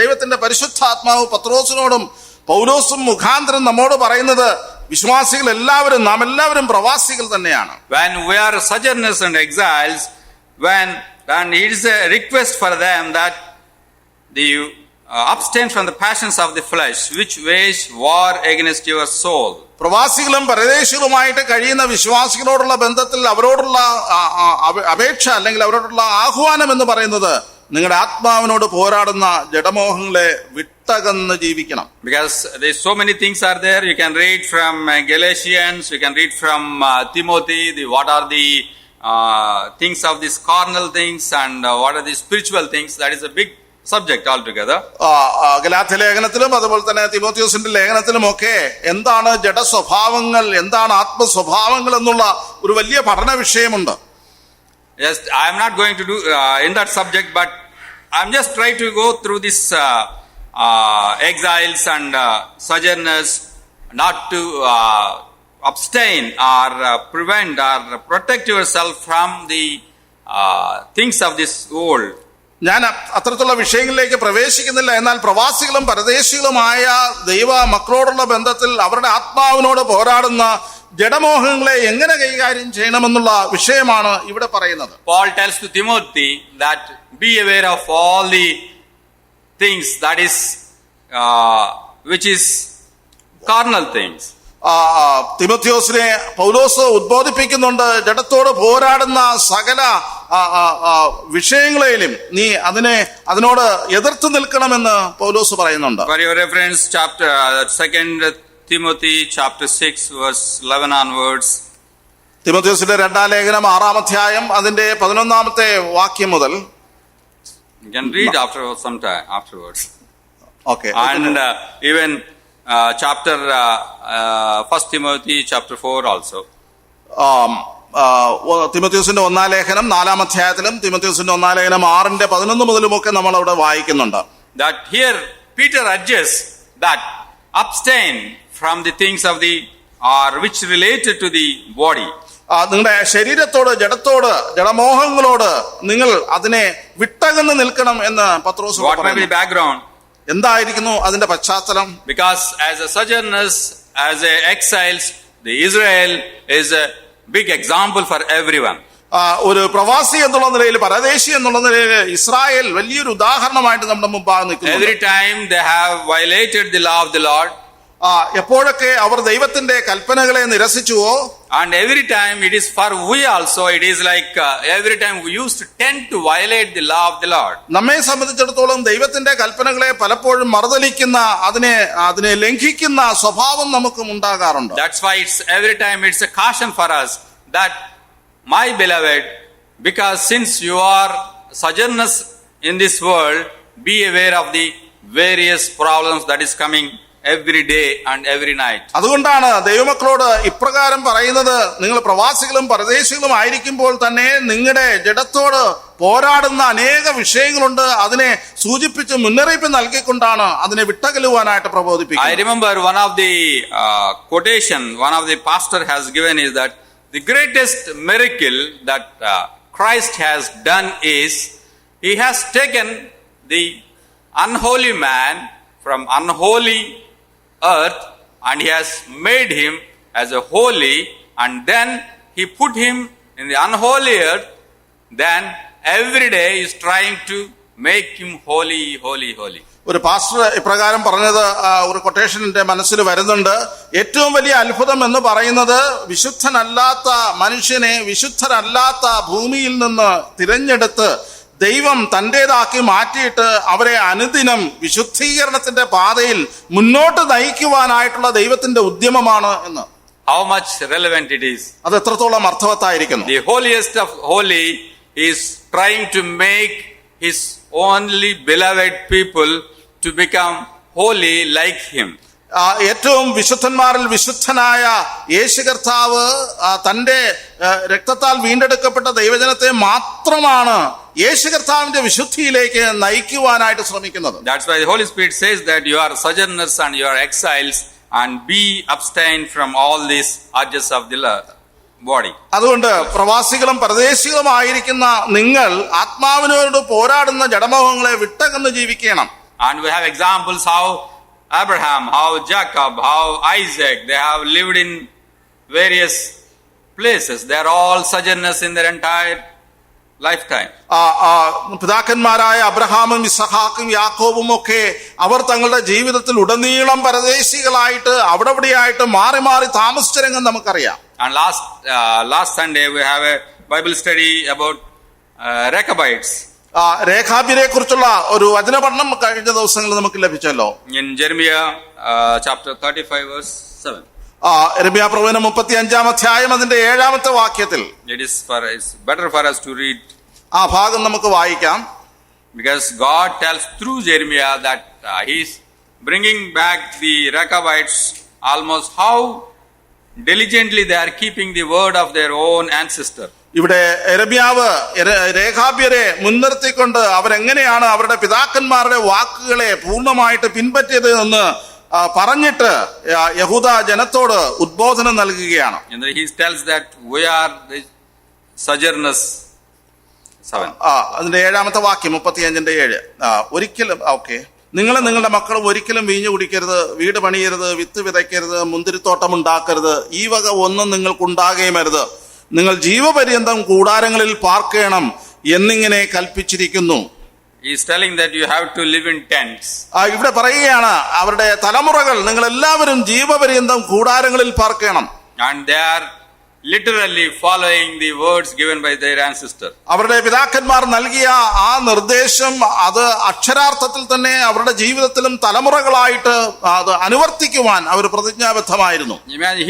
ദൈവത്തിന്റെ പരിശുദ്ധാത്മാവ് പത്രോസിനോടും പൗലോസും മുഖാന്തരം നമ്മോട് പറയുന്നത് വിശ്വാസികൾ എല്ലാവരും നാം എല്ലാവരും പ്രവാസികൾ തന്നെയാണ്. When we are sojourners and exiles, then it is a request for them that you abstain from the passions of the flesh, which wage war against your soul. പ്രവാസികളും പരദേശികളുമായിട്ട് കഴിയുന്ന വിശ്വാസികളോടുള്ള ബന്ധത്തിൽ അവരോടുള്ള അപേക്ഷ അല്ലെങ്കിൽ അവരോടുള്ള ആഹ്വാനം എന്ന് പറയുന്നത് നിങ്ങളുടെ ആത്മാവിനോട് പോരാടുന്ന ജഡമോഹങ്ങളെ വിട്ടകന്ന് ജീവിക്കണം. Because there so many things are there. You can read from Galatians, you can read from Timothy, what are the things of these carnal things and what are the spiritual things. That is a big subject altogether. Galatia ലേഖനത്തിലും അതുപോലെ തന്നെ തിമോത്തിയോസിന്റെ ലേഖനത്തിലും ഒക്കെ എന്താണ് ജഡസ്വഭാവങ്ങൾ, എന്താണ് ആത്മസ്വഭാവങ്ങൾ എന്നുള്ള ഒരു വലിയ പഠന വിഷയമുണ്ട്. Yes, I am not going to do in that subject, but I am just trying to go through this exiles and sojourners, not to abstain or prevent or protect yourself from the things of this world. ഞാൻ അത്തരത്തിലുള്ള വിഷയങ്ങളിലേക്ക് പ്രവേശിക്കുന്നില്ല. എന്നാൽ പ്രവാസികളും പരദേശികളുമായ ദൈവ മക്കളോടുള്ള ബന്ധത്തിൽ അവരുടെ ആത്മാവിനോട് പോരാടുന്ന ജഡമോഹങ്ങളെ എങ്ങനെ കൈകാര്യം ചെയ്യണമെന്നുള്ള വിഷയമാണ് ഇവിടെ പറയുന്നത്. Paul tells to Timothy that be aware of all the things that is which is carnal things. തിമോത്തിയോസിനെ പൗലോസ് ഉദ്ബോധിപ്പിക്കുന്നുണ്ട്, ജഡത്തോട് പോരാടുന്ന സകല വിഷയങ്ങളെയും നീ അതിനോട് എതിർത്ത് നിൽക്കണമെന്ന് പൗലോസ് പറയുന്നുണ്ട്. For your reference, chapter 2 Timothy chapter 6 verse 11 onwards. തിമോത്തിയോസിന്റെ 2-ാം ലേഖനം 6-ാം അധ്യായം അതിന്റെ 11-ാമത്തെ വാക്യം മുതൽ. You can read afterwards. Okay. And even chapter 1 Timothy chapter 4 also. തിമോത്തിയോസിന്റെ 1-ാം ലേഖനം 4-ാം അധ്യായത്തിലും തിമോത്തിയോസിന്റെ 1-ാം ലേഖനം 6-ന്റെ 11 മുതലുമൊക്കെ നമ്മൾ അവിടെ വായിക്കുന്നുണ്ട്. That here Peter urges that abstain from the things of the or which related to the body. നിങ്ങളുടെ ശരീരത്തോട് ജഡത്തോട് ജഡമോഹങ്ങളോട് നിങ്ങൾ അതിനെ വിട്ടകന്ന് നിൽക്കണം എന്ന് പത്രോസ് What may be the background? എന്തായിരിക്കുന്നു അതിന്റെ പശ്ചാത്തലം? Because as a sojourners, as a exiles, the Israel is a big example for everyone. ഒരു പ്രവാസി എന്നുള്ള നിലയിൽ, പരദേശി എന്നുള്ള നിലയിൽ ഇസ്രായേൽ വലിയൊരു ഉദാഹരണമായിട്ട് നമ്മുടെ മുമ്പാകെ നിൽക്കുന്നു. Every time they have violated the law of the Lord, എപ്പോഴൊക്കെ അവർ ദൈവത്തിന്റെ കൽപ്പനകളെ നിരസിച്ചുവോ, and every time it is for we also, it is like every time we used to tend to violate the law of the Lord. നമ്മെ സംബന്ധിച്ചിടത്തോളം ദൈവത്തിന്റെ കൽപ്പനകളെ പലപ്പോഴും മറുതലിക്കുന്ന, അതിനെ ലംഘിക്കുന്ന സ്വഭാവം നമുക്കും ഉണ്ടാകാറുണ്ട്. That's why it's every time it's a caution for us that, my beloved, because since you are sojourners in this world, be aware of the various problems that is coming every day and every night. അതുകൊണ്ടാണ് ദൈവമക്കളോട് ഇപ്രകാരം പറയുന്നത്, നിങ്ങൾ പ്രവാസികളും പരദേശികളും ആയിരിക്കുമ്പോൾ തന്നെ നിങ്ങളുടെ ജഡത്തോട് പോരാടുന്ന അനേക വിഷയങ്ങളുണ്ട്. അതിനെ സൂചിപ്പിച്ച് മുന്നറിയിപ്പ് നൽകിക്കൊണ്ടാണ് അതിനെ വിട്ടകലുവാനായിട്ട് പ്രബോധിപ്പിക്കുന്നത്. I remember one of the quotation one of the pastor has given is that the greatest miracle that Christ has done is he has taken the unholy man from unholy earth and he has made him as a holy, and then he put him in the unholy earth. Then every day he is trying to make him holy, holy, holy. ഒരു pastor ഇപ്രകാരം പറഞ്ഞത് ഒരു quotation എന്റെ മനസ്സിൽ വരുന്നുണ്ട്. ഏറ്റവും വലിയ അത്ഭുതം എന്ന് പറയുന്നത് വിശുദ്ധനല്ലാത്ത മനുഷ്യനെ വിശുദ്ധരല്ലാത്ത ഭൂമിയിൽ നിന്ന് തിരഞ്ഞെടുത്ത് ദൈവം തന്റേതാക്കി മാറ്റിയിട്ട് അവരെ അനുദിനം വിശുദ്ധീകരണത്തിന്റെ പാതയിൽ മുന്നോട്ട് നയിക്കുവാനായിട്ടുള്ള ദൈവത്തിന്റെ ഉദ്യമമാണ് എന്ന്. How much relevant it is. അത് എത്രത്തോളം അർത്ഥവത്തായിരിക്കുന്നു. The holiest of holy is trying to make his only beloved people to become holy like him. ഏറ്റവും വിശുദ്ധന്മാരിൽ വിശുദ്ധനായ യേശു കർത്താവ് തന്റെ രക്തത്താൽ വീണ്ടെടുക്കപ്പെട്ട ദൈവജനത്തെ മാത്രമാണ് യേശു കർത്താവിന്റെ വിശുദ്ധിയിലേക്ക് നയിക്കുവാനായിട്ട് ശ്രമിക്കുന്നത്. That's why the Holy Spirit says that you are sojourners and you are exiles, and be abstain from all these urges of the body. അതുകൊണ്ട് പ്രവാസികളും പരദേശികളുമായിരിക്കുന്ന നിങ്ങൾ ആത്മാവിനോട് പോരാടുന്ന ജഡമോഹങ്ങളെ വിട്ടകന്ന് ജീവിക്കണം. And we have examples how Abraham, how Jacob, how Isaac, they have lived in various places. They are all sojourners in their entire lifetime. പിതാക്കന്മാരായ അബ്രഹാമും ഇസഹാക്കും യാക്കോബും ഒക്കെ അവർ തങ്ങളുടെ ജീവിതത്തിൽ ഉടനീളം പരദേശികളായിട്ട് അവിടെയായിട്ട് മാറി മാറി താമസിച്ചിരുന്നത് നമുക്കറിയാം. And last Sunday we have a Bible study about Rechabites. രേഖാബിനെ കുറിച്ചുള്ള ഒരു വചന പഠനം കഴിഞ്ഞ ദിവസങ്ങളിൽ നമുക്ക് ലഭിച്ചല്ലോ. In Jeremiah chapter 35 verse 7. യെരമ്യാ പ്രവചനം 35-ാം അധ്യായം അതിന്റെ 7-ാമത്തെ വാക്യത്തിൽ it's better for us to read ആ ഭാഗം നമുക്ക് വായിക്കാം. because God tells through Jeremiah that he is bringing back the Rechabites, almost how diligently they are keeping the word of their own ancestor. ഇവിടെ യെരമ്യാവ് രേഖാബ്യരെ മുൻനിർത്തിക്കൊണ്ട് അവരെങ്ങനെയാണ് അവരുടെ പിതാക്കന്മാരുടെ വാക്കുകളെ പൂർണ്ണമായിട്ട് പിൻപറ്റിയത് എന്ന് പറഞ്ഞിട്ട് യഹൂദ ജനത്തോട് ഉദ്ബോധനം നൽകുകയാണ്. And he tells that we are the sojourners. 7. അതിന്റെ 7-ാമത്തെ വാക്യം 35-ന്റെ 7. ഒരിക്കലും നിങ്ങളും നിങ്ങളുടെ മക്കളും ഒരിക്കലും വീഞ്ഞു കുടിക്കരുത്, വീട് പണിയരുത്, വിത്ത് വിതയ്ക്കരുത്, മുന്തിരിത്തോട്ടം ഉണ്ടാക്കരുത്, ഈ വക ഒന്നും നിങ്ങൾക്കുണ്ടാകുകയുമരുത്. നിങ്ങൾ ജീവപര്യന്തം കൂടാരങ്ങളിൽ പാർക്കണം എന്നിങ്ങനെ കൽപ്പിച്ചിരിക്കുന്നു. He is telling that you have to live in tents. ഇവിടെ പറയുകയാണ് അവരുടെ തലമുറകൾ നിങ്ങൾ എല്ലാവരും ജീവപര്യന്തം കൂടാരങ്ങളിൽ പാർക്കണം. And they are literally following the words given by their ancestor. അവരുടെ പിതാക്കന്മാർ നൽകിയ ആ നിർദ്ദേശം അത് അക്ഷരാർത്ഥത്തിൽ തന്നെ അവരുടെ ജീവിതത്തിലും തലമുറകളായിട്ട് അത് അനുവർത്തിക്കുവാൻ അവർ പ്രതിജ്ഞാബദ്ധമായിരുന്നു.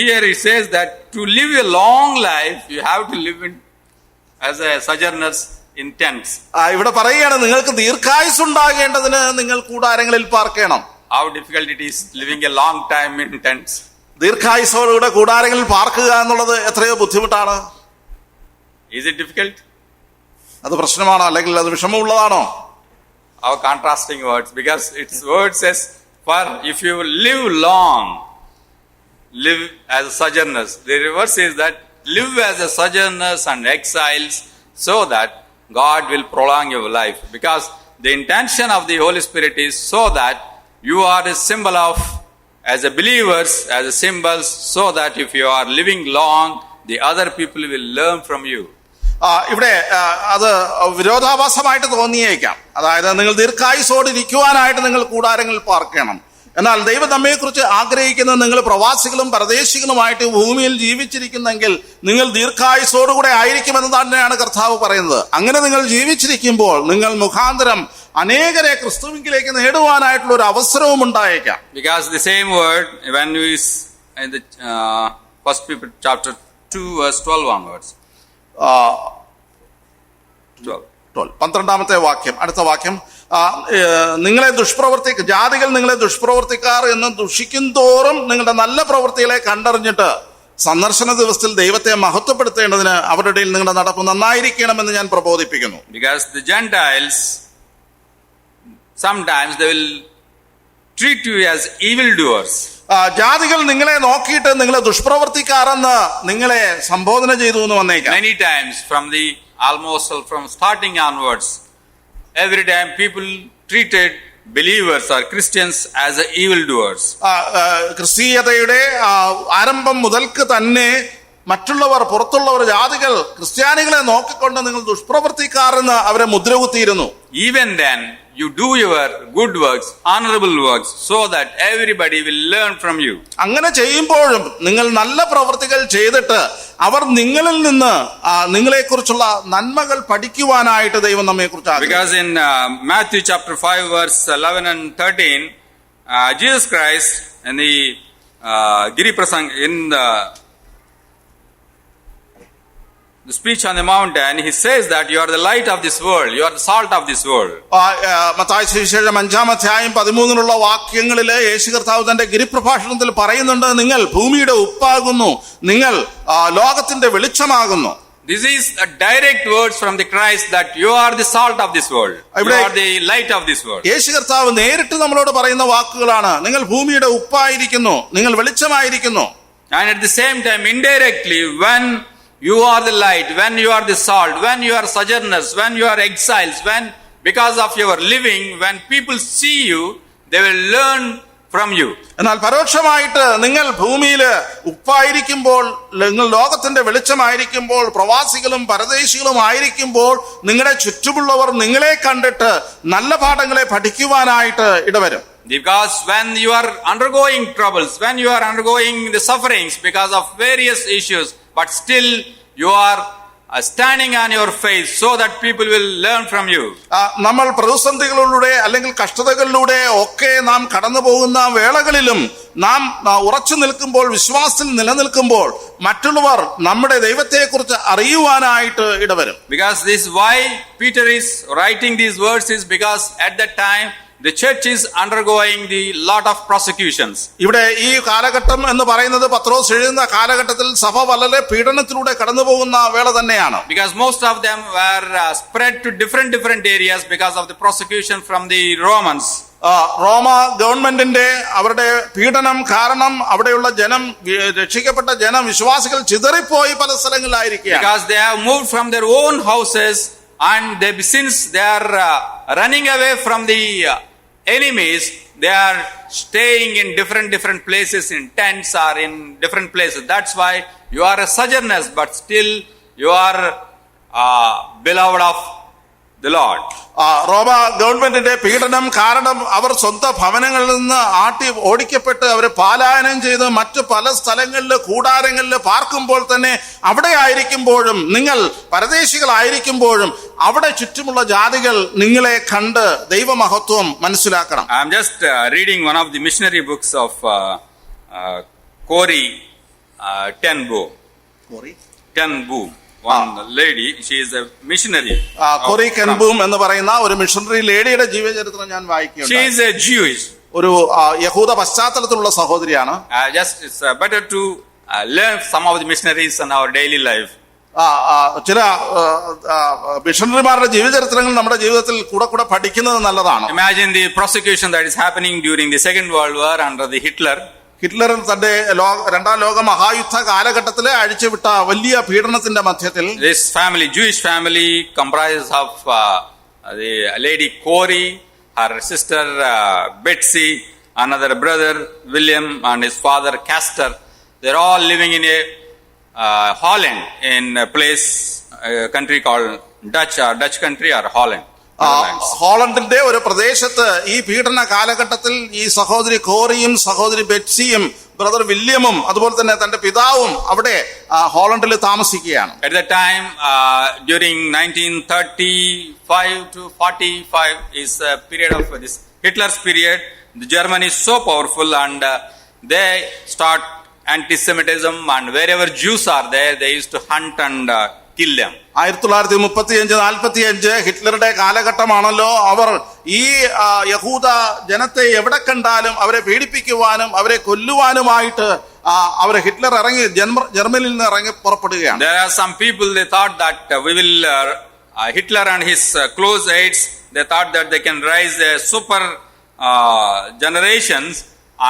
Here it says that to live a long life you have to live in as a sojourners in tents. ഇവിടെ പറയുകയാണ് നിങ്ങൾക്ക് ദീർഘായുസ് ഉണ്ടാകേണ്ടതിന് നിങ്ങൾ കൂടാരങ്ങളിൽ പാർക്കണം. How difficult it is living a long time in tents. ദീർഘായുസോടുകൂടെ കൂടാരങ്ങളിൽ പാർക്കുക എന്നുള്ളത് എത്രയോ ബുദ്ധിമുട്ടാണ്. Is it difficult? അത് പ്രശ്നമാണോ അല്ലെങ്കിൽ അത് വിഷമമുള്ളതാണോ? Our contrasting words, because its word says, for if you live long, live as sojourners. The reverse is that live as a sojourners and exiles, so that God will prolong your life. Because the intention of the Holy Spirit is so that you are a symbol of, as a believers, as a symbols, so that if you are living long, the other people will learn from you. ഇവിടെ അത് വിരോധാഭാസമായിട്ട് തോന്നിയേക്കാം. അതായത് നിങ്ങൾ ദീർഘായുസോടിരിക്കുവാനായിട്ട് നിങ്ങൾ കൂടാരങ്ങളിൽ പാർക്കണം. എന്നാൽ ദൈവം നമ്മെക്കുറിച്ച് ആഗ്രഹിക്കുന്നത് നിങ്ങൾ പ്രവാസികളും പരദേശികളുമായിട്ട് ഭൂമിയിൽ ജീവിച്ചിരിക്കുന്നെങ്കിൽ നിങ്ങൾ ദീർഘായുസോടുകൂടെ ആയിരിക്കുമെന്ന് തന്നെയാണ് കർത്താവ് പറയുന്നത്. അങ്ങനെ നിങ്ങൾ ജീവിച്ചിരിക്കുമ്പോൾ നിങ്ങൾ മുഖാന്തരം അനേകരെ ക്രിസ്തുവിലേക്ക് നേടുവാനായിട്ടുള്ള ഒരു അവസരവും ഉണ്ടായേക്കാം. Because the same word, when we in the First Peter chapter 2 verse 12 onwards. 12ാമത്തെ വാക്യം, അടുത്ത വാക്യം, നിങ്ങളെ ജാതികൾ നിങ്ങളെ ദുഷ്പ്രവർത്തിക്കാർ എന്ന് ദുഷിക്കും തോറും നിങ്ങളുടെ നല്ല പ്രവൃത്തികളെ കണ്ടറിഞ്ഞിട്ട് സന്ദർശന ദിവസത്തിൽ ദൈവത്തെ മഹത്വപ്പെടുത്തേണ്ടതിന് അവരുടെ ഇടയിൽ നിങ്ങളുടെ നടപ്പ് നന്നായിരിക്കണമെന്ന് ഞാൻ പ്രബോധിപ്പിക്കുന്നു. Because the Gentiles sometimes they will treat you as evildoers. ജാതികൾ നിങ്ങളെ നോക്കിയിട്ട് നിങ്ങളെ ദുഷ്പ്രവർത്തിക്കാരെന്ന് നിങ്ങളെ സംബോധന ചെയ്തു എന്ന് വന്നേക്കാം. Many times from starting onwards, every time people treated believers or Christians as evildoers. ക്രിസ്തീയതയുടെ ആരംഭം മുതൽക്ക് തന്നെ മറ്റുള്ളവർ, പുറത്തുള്ളവർ, ജാതികൾ ക്രിസ്ത്യാനികളെ നോക്കിക്കൊണ്ട് നിങ്ങൾ ദുഷ്പ്രവർത്തിക്കാരെന്ന് അവരെ മുദ്രകുത്തിയിരുന്നു. Even then you do your good works, honorable works, so that everybody will learn from you. അങ്ങനെ ചെയ്യുമ്പോഴും നിങ്ങൾ നല്ല പ്രവൃത്തികൾ ചെയ്തിട്ട് അവർ നിങ്ങളിൽ നിന്ന് നിങ്ങളെക്കുറിച്ചുള്ള നന്മകൾ പഠിക്കുവാനായിട്ട് ദൈവം നമ്മെക്കുറിച്ച് ആഗ്രഹിക്കുന്നു. Because in Matthew chapter 5 verse 11 and 13, Jesus Christ in the Giri Prasang, in the speech on the mountain, he says that you are the light of this world, you are the salt of this world. Mathai സുവിശേഷം 5:13 വാക്യങ്ങളില് യേശു കർത്താവ് തന്റെ ഗിരിപ്രഭാഷണത്തിൽ പറയുന്നുണ്ട്, നിങ്ങൾ ഭൂമിയുടെ ഉപ്പാകുന്നു, നിങ്ങൾ ലോകത്തിന്റെ വെളിച്ചമാകുന്നു. This is a direct words from the Christ that you are the salt of this world, you are the light of this world. യേശു കർത്താവ് നേരിട്ട് നമ്മളോട് പറയുന്ന വാക്കുകളാണ്, നിങ്ങൾ ഭൂമിയുടെ ഉപ്പായിരിക്കുന്നു, നിങ്ങൾ വെളിച്ചമായിരിക്കുന്നു. And at the same time, indirectly, when you are the light, when you are the salt, when you are sojourners, when you are exiles, when because of your living, when people see you, they will learn from you. എന്നാൽ പരോക്ഷമായിട്ട് നിങ്ങൾ ഭൂമിയിൽ ഉപ്പായിരിക്കുമ്പോൾ, നിങ്ങൾ ലോകത്തിന്റെ വെളിച്ചമായിരിക്കുമ്പോൾ, പ്രവാസികളും പരദേശികളും ആയിരിക്കുമ്പോൾ നിങ്ങളുടെ ചുറ്റുമുള്ളവർ നിങ്ങളെ കണ്ടിട്ട് നല്ല പാഠങ്ങളെ പഠിക്കുവാനായിട്ട് ഇടവരും. Because when you are undergoing troubles, when you are undergoing the sufferings because of various issues, but still you are standing on your face so that people will learn from you. നമ്മൾ പ്രതിസന്ധികളിലൂടെ അല്ലെങ്കിൽ കഷ്ടതകളിലൂടെ ഒക്കെ നാം കടന്നു പോകുന്ന വേളകളിലും നാം ഉറച്ചു നിൽക്കുമ്പോൾ, വിശ്വാസത്തിൽ നിലനിൽക്കുമ്പോൾ മറ്റുള്ളവർ നമ്മുടെ ദൈവത്തെക്കുറിച്ച് അറിയുവാനായിട്ട് ഇടവരും. Because this why Peter is writing these words is because at that time the church is undergoing the lot of persecutions. ഇവിടെ ഈ കാലഘട്ടം എന്ന് പറയുന്നത് പത്രോസ് എഴുതുന്ന കാലഘട്ടത്തിൽ സഭ വളരെ പീഡനത്തിലൂടെ കടന്നു പോകുന്ന വേള തന്നെയാണ്. Because most of them were spread to different areas because of the persecution from the Romans. റോമ ഗവൺമെന്റിന്റെ അവരുടെ പീഡനം കാരണം അവിടെയുള്ള ജനം, രക്ഷിക്കപ്പെട്ട ജനം, വിശ്വാസികൾ ചിതറിപ്പോയി പല സ്ഥലങ്ങളിലായിരിക്കുകയാണ്. Because they have moved from their own houses and since they are running away from the enemies, they are staying in different places, in tents or in different places. That's why you are a sojourners, but still you are beloved of the Lord. റോമ ഗവൺമെന്റിന്റെ പീഡനം കാരണം അവർ സ്വന്തം ഭവനങ്ങളിൽ നിന്ന് ഓടിക്കപ്പെട്ട് അവരെ പാലായനം ചെയ്ത് മറ്റു പല സ്ഥലങ്ങളിൽ കൂടാരങ്ങളിൽ പാർക്കുമ്പോൾ തന്നെ അവിടെ ആയിരിക്കുമ്പോഴും, നിങ്ങൾ പരദേശികളായിരിക്കുമ്പോഴും അവിടെ ചുറ്റുമുള്ള ജാതികൾ നിങ്ങളെ കണ്ട് ദൈവമഹത്വം മനസ്സിലാക്കണം. I am just reading one of the missionary books of Corrie ten Boom. One lady, she is a missionary. Corrie ten Boom എന്ന് പറയുന്ന ഒരു മിഷണറി ലേഡിയുടെ ജീവചരിത്രം ഞാൻ വായിക്കുകയാണ്. She is a Jewish. ഒരു യഹൂദ പശ്ചാത്തലത്തിലുള്ള സഹോദരിയാണ്. Just it's better to learn some of the missionaries in our daily life. ചില മിഷണറിമാരുടെ ജീവചരിത്രങ്ങൾ നമ്മുടെ ജീവിതത്തിൽ കൂടെ പഠിക്കുന്നത് നല്ലതാണ്. Imagine the persecution that is happening during the Second World War under the Hitler. Hitler തന്റെ രണ്ടാം ലോക മഹായുദ്ധ കാലഘട്ടത്തിലെ അഴിച്ചുവിട്ട വലിയ പീഡനത്തിന്റെ മധ്യത്തിൽ this family, Jewish family, comprised of the lady Corrie, her sister Betsy, another brother William, and his father Castor. They're all living in a Holland, in a place country called Dutch country or Holland. Netherlands. ഹോളണ്ടിന്റെ ഒരു പ്രദേശത്ത് ഈ പീഡന കാലഘട്ടത്തിൽ ഈ സഹോദരി കോറിയും സഹോദരി ബെറ്റ്സിയും brother വില്യമും അതുപോലെ തന്നെ തന്റെ പിതാവും അവിടെ ഹോളണ്ടിൽ താമസിക്കുകയാണ്. At that time, during 1935 to 45 is a period of this Hitler's period. Germany is so powerful, and they start anti-Semitism, and wherever Jews are there, they used to hunt and kill them. 1935-45 ഹിറ്റ്ലറുടെ കാലഘട്ടമാണല്ലോ. അവർ ഈ യഹൂദ ജനത്തെ എവിടെ കണ്ടാലും അവരെ പീഡിപ്പിക്കുവാനും അവരെ കൊല്ലുവാനുമായിട്ട് അവരെ Hitler ഇറങ്ങി ജർമ്മനിയിൽ നിന്ന് ഇറങ്ങി പുറപ്പെടുകയാണ്. There are some people, they thought that we will Hitler and his close aides, they thought that they can rise a super generations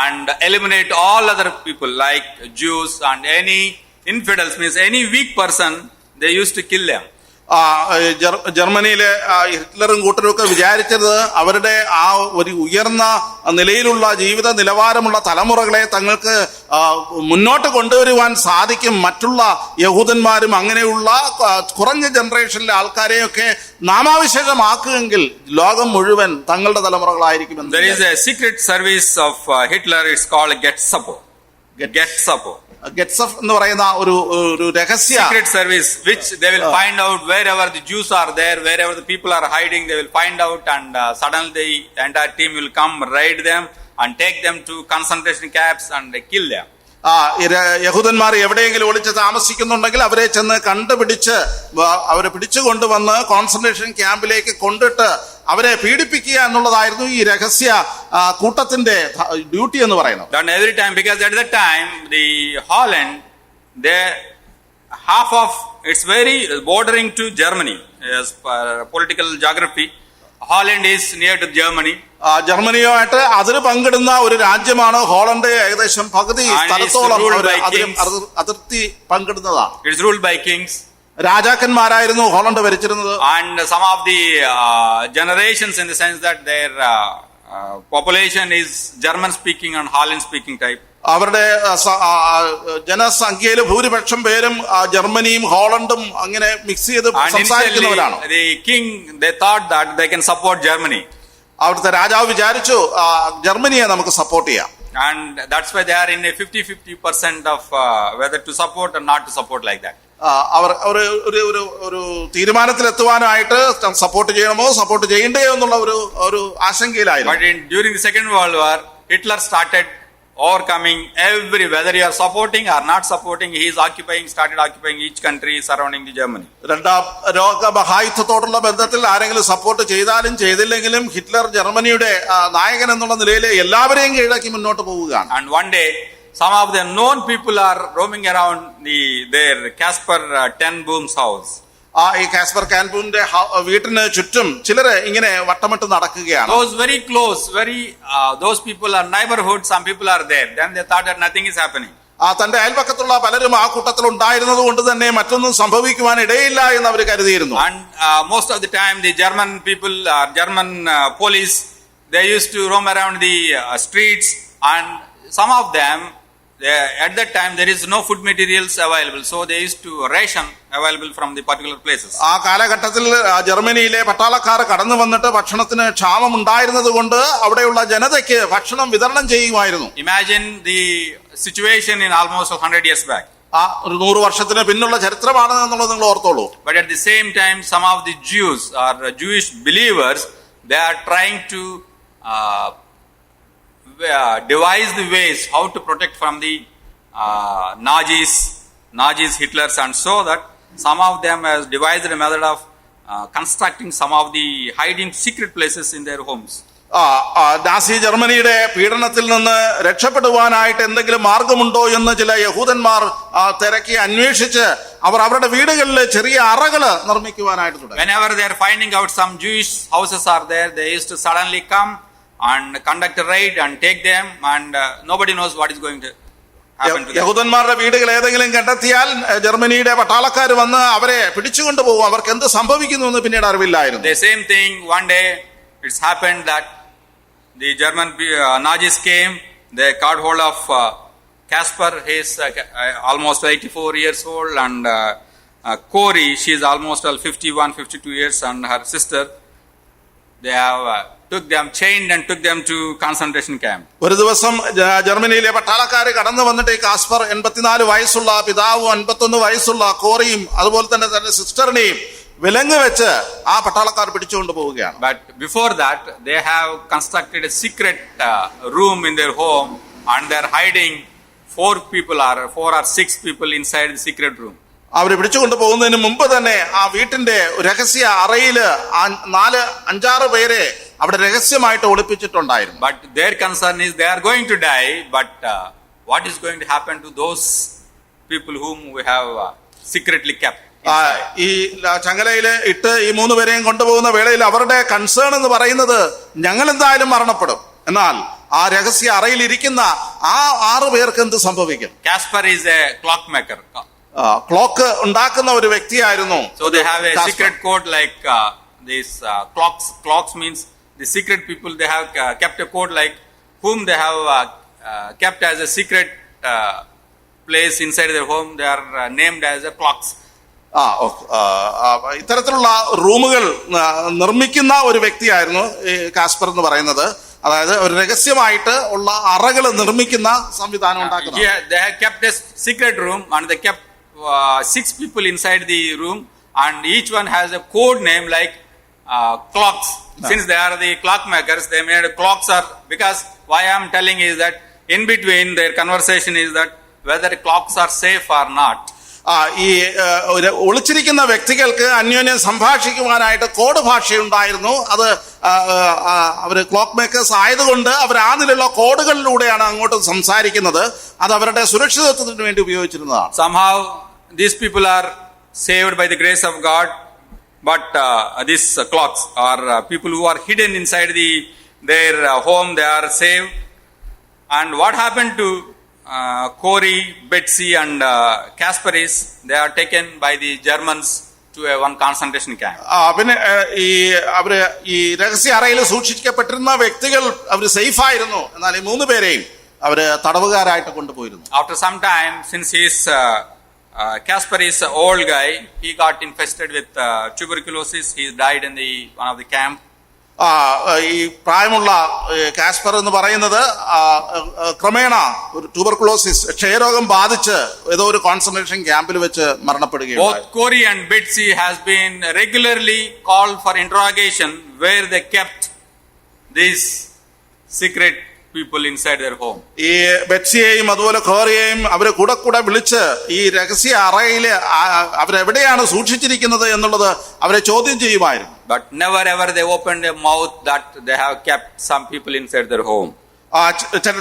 and eliminate all other people like Jews and any infidels, means any weak person, they used to kill them. ജർമ്മനിയിലെ ഹിറ്റ്ലറും കൂട്ടരും ഒക്കെ വിചാരിച്ചത് അവരുടെ ആ ഒരു ഉയർന്ന നിലയിലുള്ള ജീവിത നിലവാരമുള്ള തലമുറകളെ തങ്ങൾക്ക് മുന്നോട്ട് കൊണ്ടുവരുവാൻ സാധിക്കും. മറ്റുള്ള യഹൂദന്മാരും അങ്ങനെയുള്ള കുറഞ്ഞ ജനറേഷനിലെ ആൾക്കാരെയൊക്കെ നാമാവിശേഷമാക്കുമെങ്കിൽ ലോകം മുഴുവൻ തങ്ങളുടെ തലമുറകളായിരിക്കും. There is a secret service of Hitler, it's called Gestapo. ഗെറ്റ്സഫ് എന്ന് പറയുന്ന ഒരു രഹസ്യ secret service which they will find out wherever the Jews are there, wherever the people are hiding, they will find out, and suddenly the entire team will come, raid them and take them to concentration camps and kill them. യഹൂദന്മാർ എവിടെയെങ്കിലും ഒളിച്ച് താമസിക്കുന്നുണ്ടെങ്കിൽ അവരെ ചെന്ന് കണ്ടുപിടിച്ച് അവരെ പിടിച്ചു കൊണ്ടുവന്ന് concentration ക്യാമ്പിലേക്ക് കൊണ്ടിട്ട് അവരെ പീഡിപ്പിക്കുക എന്നുള്ളതായിരുന്നു ഈ രഹസ്യ കൂട്ടത്തിന്റെ ഡ്യൂട്ടി എന്ന് പറയുന്നത്. Done every time, because at that time the Holland, they half of it's very bordering to Germany as political geography. Holland is near to Germany. ജർമ്മനിയുമായിട്ട് അതിര് പങ്കിടുന്ന ഒരു രാജ്യമാണ് ഹോളണ്ട്. ഏകദേശം പകുതി സ്ഥലത്തോളം അതിർത്തി പങ്കിടുന്നതാണ്. It's ruled by kings. രാജാക്കന്മാരായിരുന്നു ഹോളണ്ട് ഭരിച്ചിരുന്നത്. And some of the generations, in the sense that their population is German speaking and Holland speaking type. അവരുടെ ജനസംഖ്യയിൽ ഭൂരിപക്ഷം പേരും ജർമ്മനിയും ഹോളണ്ടും അങ്ങനെ മിക്സ് ചെയ്ത് സംസാരിക്കുന്നവരാണ്. The king, they thought that they can support Germany. അവിടുത്തെ രാജാവ് വിചാരിച്ചു ജർമ്മനിയെ നമുക്ക് സപ്പോർട്ട് ചെയ്യാം. And that's why they are in a 50% of whether to support or not to support, like that. അവർ ഒരു തീരുമാനത്തിലെത്തുവാനായിട്ട് സപ്പോർട്ട് ചെയ്യണമോ സപ്പോർട്ട് ചെയ്യണ്ടയോ എന്നുള്ള ഒരു ആശങ്കയിലായിരുന്നു. But during the Second World War, Hitler started overcoming every, whether you are supporting or not supporting, he is started occupying each country surrounding the Germany. രണ്ടാം ലോക മഹായുദ്ധത്തോടുള്ള ബന്ധത്തിൽ ആരെങ്കിലും support ചെയ്താലും ചെയ്തില്ലെങ്കിലും ഹിറ്റ്ലർ ജർമ്മനിയുടെ നായകൻ എന്നുള്ള നിലയിൽ എല്ലാവരെയും കീഴടക്കി മുന്നോട്ട് പോവുകയാണ്. And one day, some of the known people are roaming around their Casper ten Booms house. ഈ കാസ്പർ കാൻപൂന്റെ വീട്ടിന് ചുറ്റും ചിലര് ഇങ്ങനെ വട്ടമിട്ട് നടക്കുകയാണ്. Those very close, those people are neighborhood, some people are there. Then they thought that nothing is happening. തന്റെ അയൽപക്കത്തുള്ള പലരും ആ കൂട്ടത്തിൽ ഉണ്ടായിരുന്നത് കൊണ്ട് തന്നെ മറ്റൊന്നും സംഭവിക്കുവാൻ ഇടയില്ല എന്ന് അവർ കരുതിയിരുന്നു. And most of the time the German people, German police, they used to roam around the streets, and some of them, at that time there is no food materials available, so they used to ration available from the particular places. ആ കാലഘട്ടത്തിൽ ജർമ്മനിയിലെ പട്ടാളക്കാർ കടന്നു വന്നിട്ട് ഭക്ഷണത്തിന് ക്ഷാമം ഉണ്ടായിരുന്നത് കൊണ്ട് അവിടെയുള്ള ജനതയ്ക്ക് ഭക്ഷണം വിതരണം ചെയ്യുമായിരുന്നു. Imagine the situation in almost 100 years back. ഒരു 100 വർഷത്തിന് പിന്നുള്ള ചരിത്രമാണ് എന്നുള്ളത് നിങ്ങൾ ഓർത്തോളൂ. But at the same time, some of the Jews or Jewish believers, they are trying to devise the ways how to protect from the Nazis, Hitlers, and so that some of them has devised a method of constructing some of the hiding secret places in their homes. Nazi ജർമ്മനിയുടെ പീഡനത്തിൽ നിന്ന് രക്ഷപ്പെടുവാനായിട്ട് എന്തെങ്കിലും മാർഗമുണ്ടോ എന്ന് ചില യഹൂദന്മാർ തിരക്കി അന്വേഷിച്ച് അവർ അവരുടെ വീടുകളിൽ ചെറിയ അറകള് നിർമ്മിക്കുവാനായിട്ട് തുടങ്ങി. Whenever they are finding out some Jewish houses are there, they used to suddenly come and conduct a raid and take them, and nobody knows what is going to happen to them. യഹൂദന്മാരുടെ വീടുകൾ ഏതെങ്കിലും കണ്ടെത്തിയാൽ ജർമ്മനിയുടെ പട്ടാളക്കാർ വന്ന് അവരെ പിടിച്ചുകൊണ്ടു പോകും. അവർക്ക് എന്ത് സംഭവിക്കുന്നു എന്ന് പിന്നീട് അറിവില്ലായിരുന്നു. The same thing, one day it's happened that the German Nazis came, they caught hold of Casper. He is almost 84 years old, and Corey, she is almost 51, 52 years, and her sister, they have took them, chained and took them to concentration camp. ഒരു ദിവസം ജർമ്മനിയിലെ പട്ടാളക്കാര് കടന്നു വന്നിട്ട് ഈ Casper 84 വയസ്സുള്ള പിതാവും 51 വയസ്സുള്ള കോറിയും അതുപോലെ തന്നെ തന്റെ സിസ്റ്ററിനെയും വിലങ്ങ് വെച്ച് ആ പട്ടാളക്കാർ പിടിച്ചുകൊണ്ട് പോവുകയാണ്. But before that, they have constructed a secret room in their home, and they are hiding 4 or 6 people inside the secret room. അവര് പിടിച്ചുകൊണ്ട് പോകുന്നതിന് മുമ്പ് തന്നെ ആ വീട്ടിന്റെ രഹസ്യ അറയില് 4-5 പേരെ അവിടെ രഹസ്യമായിട്ട് ഒളിപ്പിച്ചിട്ടുണ്ടായിരുന്നു. But their concern is they are going to die, but what is going to happen to those people whom we have secretly kept? ഈ ചങ്ങലയില് ഇട്ട് ഈ 3 പേരെയും കൊണ്ടുപോകുന്ന വേളയിൽ അവരുടെ കൺസേൺ എന്ന് പറയുന്നത് ഞങ്ങൾ എന്തായാലും മരണപ്പെടും, എന്നാൽ ആ രഹസ്യ അറയിൽ ഇരിക്കുന്ന ആ 6 പേർക്ക് എന്ത് സംഭവിക്കും? Casper is a clockmaker. Clock ഉണ്ടാക്കുന്ന ഒരു വ്യക്തിയായിരുന്നു. So they have a secret code like these clocks. Clocks means the secret people, they have kept a code like whom they have kept as a secret place inside their home. They are named as a clocks. ഇത്തരത്തിലുള്ള റൂമുകൾ നിർമ്മിക്കുന്ന ഒരു വ്യക്തിയായിരുന്നു ഈ Casper എന്ന് പറയുന്നത്. അതായത് ഒരു രഹസ്യമായിട്ട് ഉള്ള അറകൾ നിർമ്മിക്കുന്ന സംവിധാനം ഉണ്ടാക്കുന്നത്. They have kept a secret room, and they kept 6 people inside the room, and each one has a code name like clocks. Since they are the clockmakers, they made clocks are, because why I am telling is that in between their conversation is that whether clocks are safe or not. ഈ ഒളിച്ചിരിക്കുന്ന വ്യക്തികൾക്ക് അന്യോന്യം സംഭാഷിക്കുവാനായിട്ട് code ഭാഷയുണ്ടായിരുന്നു. അത് അവര് clock makers ആയതുകൊണ്ട് അവർ അതിലുള്ള കോഡുകളിലൂടെയാണ് അങ്ങോട്ട് സംസാരിക്കുന്നത്. അത് അവരുടെ സുരക്ഷിതത്വത്തിന് വേണ്ടി ഉപയോഗിച്ചിരുന്നതാണ്. Somehow these people are saved by the grace of God, but these clocks are people who are hidden inside their home, they are saved. And what happened to Corey, Betsy and Casper is they are taken by the Germans to one concentration camp. പിന്നെ അവര് ഈ രഹസ്യ അറയിൽ സൂക്ഷിക്കപ്പെട്ടിരുന്ന വ്യക്തികൾ അവര് safe ആയിരുന്നു, എന്നാൽ ഈ 3 പേരെയും അവര് തടവുകാരായിട്ട് കൊണ്ടുപോയിരുന്നു. After some time, since he is Casper is an old guy, he got infested with tuberculosis. He died in one of the camp. ഈ പ്രായമുള്ള കാസ്പർ എന്ന് പറയുന്നത് ക്രമേണ ഒരു ട്യൂബർകുലോസിസ് ക്ഷയരോഗം ബാധിച്ച് ഏതോ ഒരു കോൺസെൻട്രേഷൻ ക്യാമ്പിൽ വെച്ച് മരണപ്പെടുകയാണ്. Both Corey and Betsy has been regularly called for interrogation, where they kept these secret people inside their home. ഈ ബെറ്റ്സിയെയും അതുപോലെ കോറിയെയും അവരെ കൂടെ വിളിച്ച് ഈ രഹസ്യ അറയില് അവരെവിടെയാണ് സൂക്ഷിച്ചിരിക്കുന്നത് എന്നുള്ളത് അവരെ ചോദ്യം ചെയ്യുമായിരുന്നു. But never ever they opened their mouth that they have kept some people inside their home.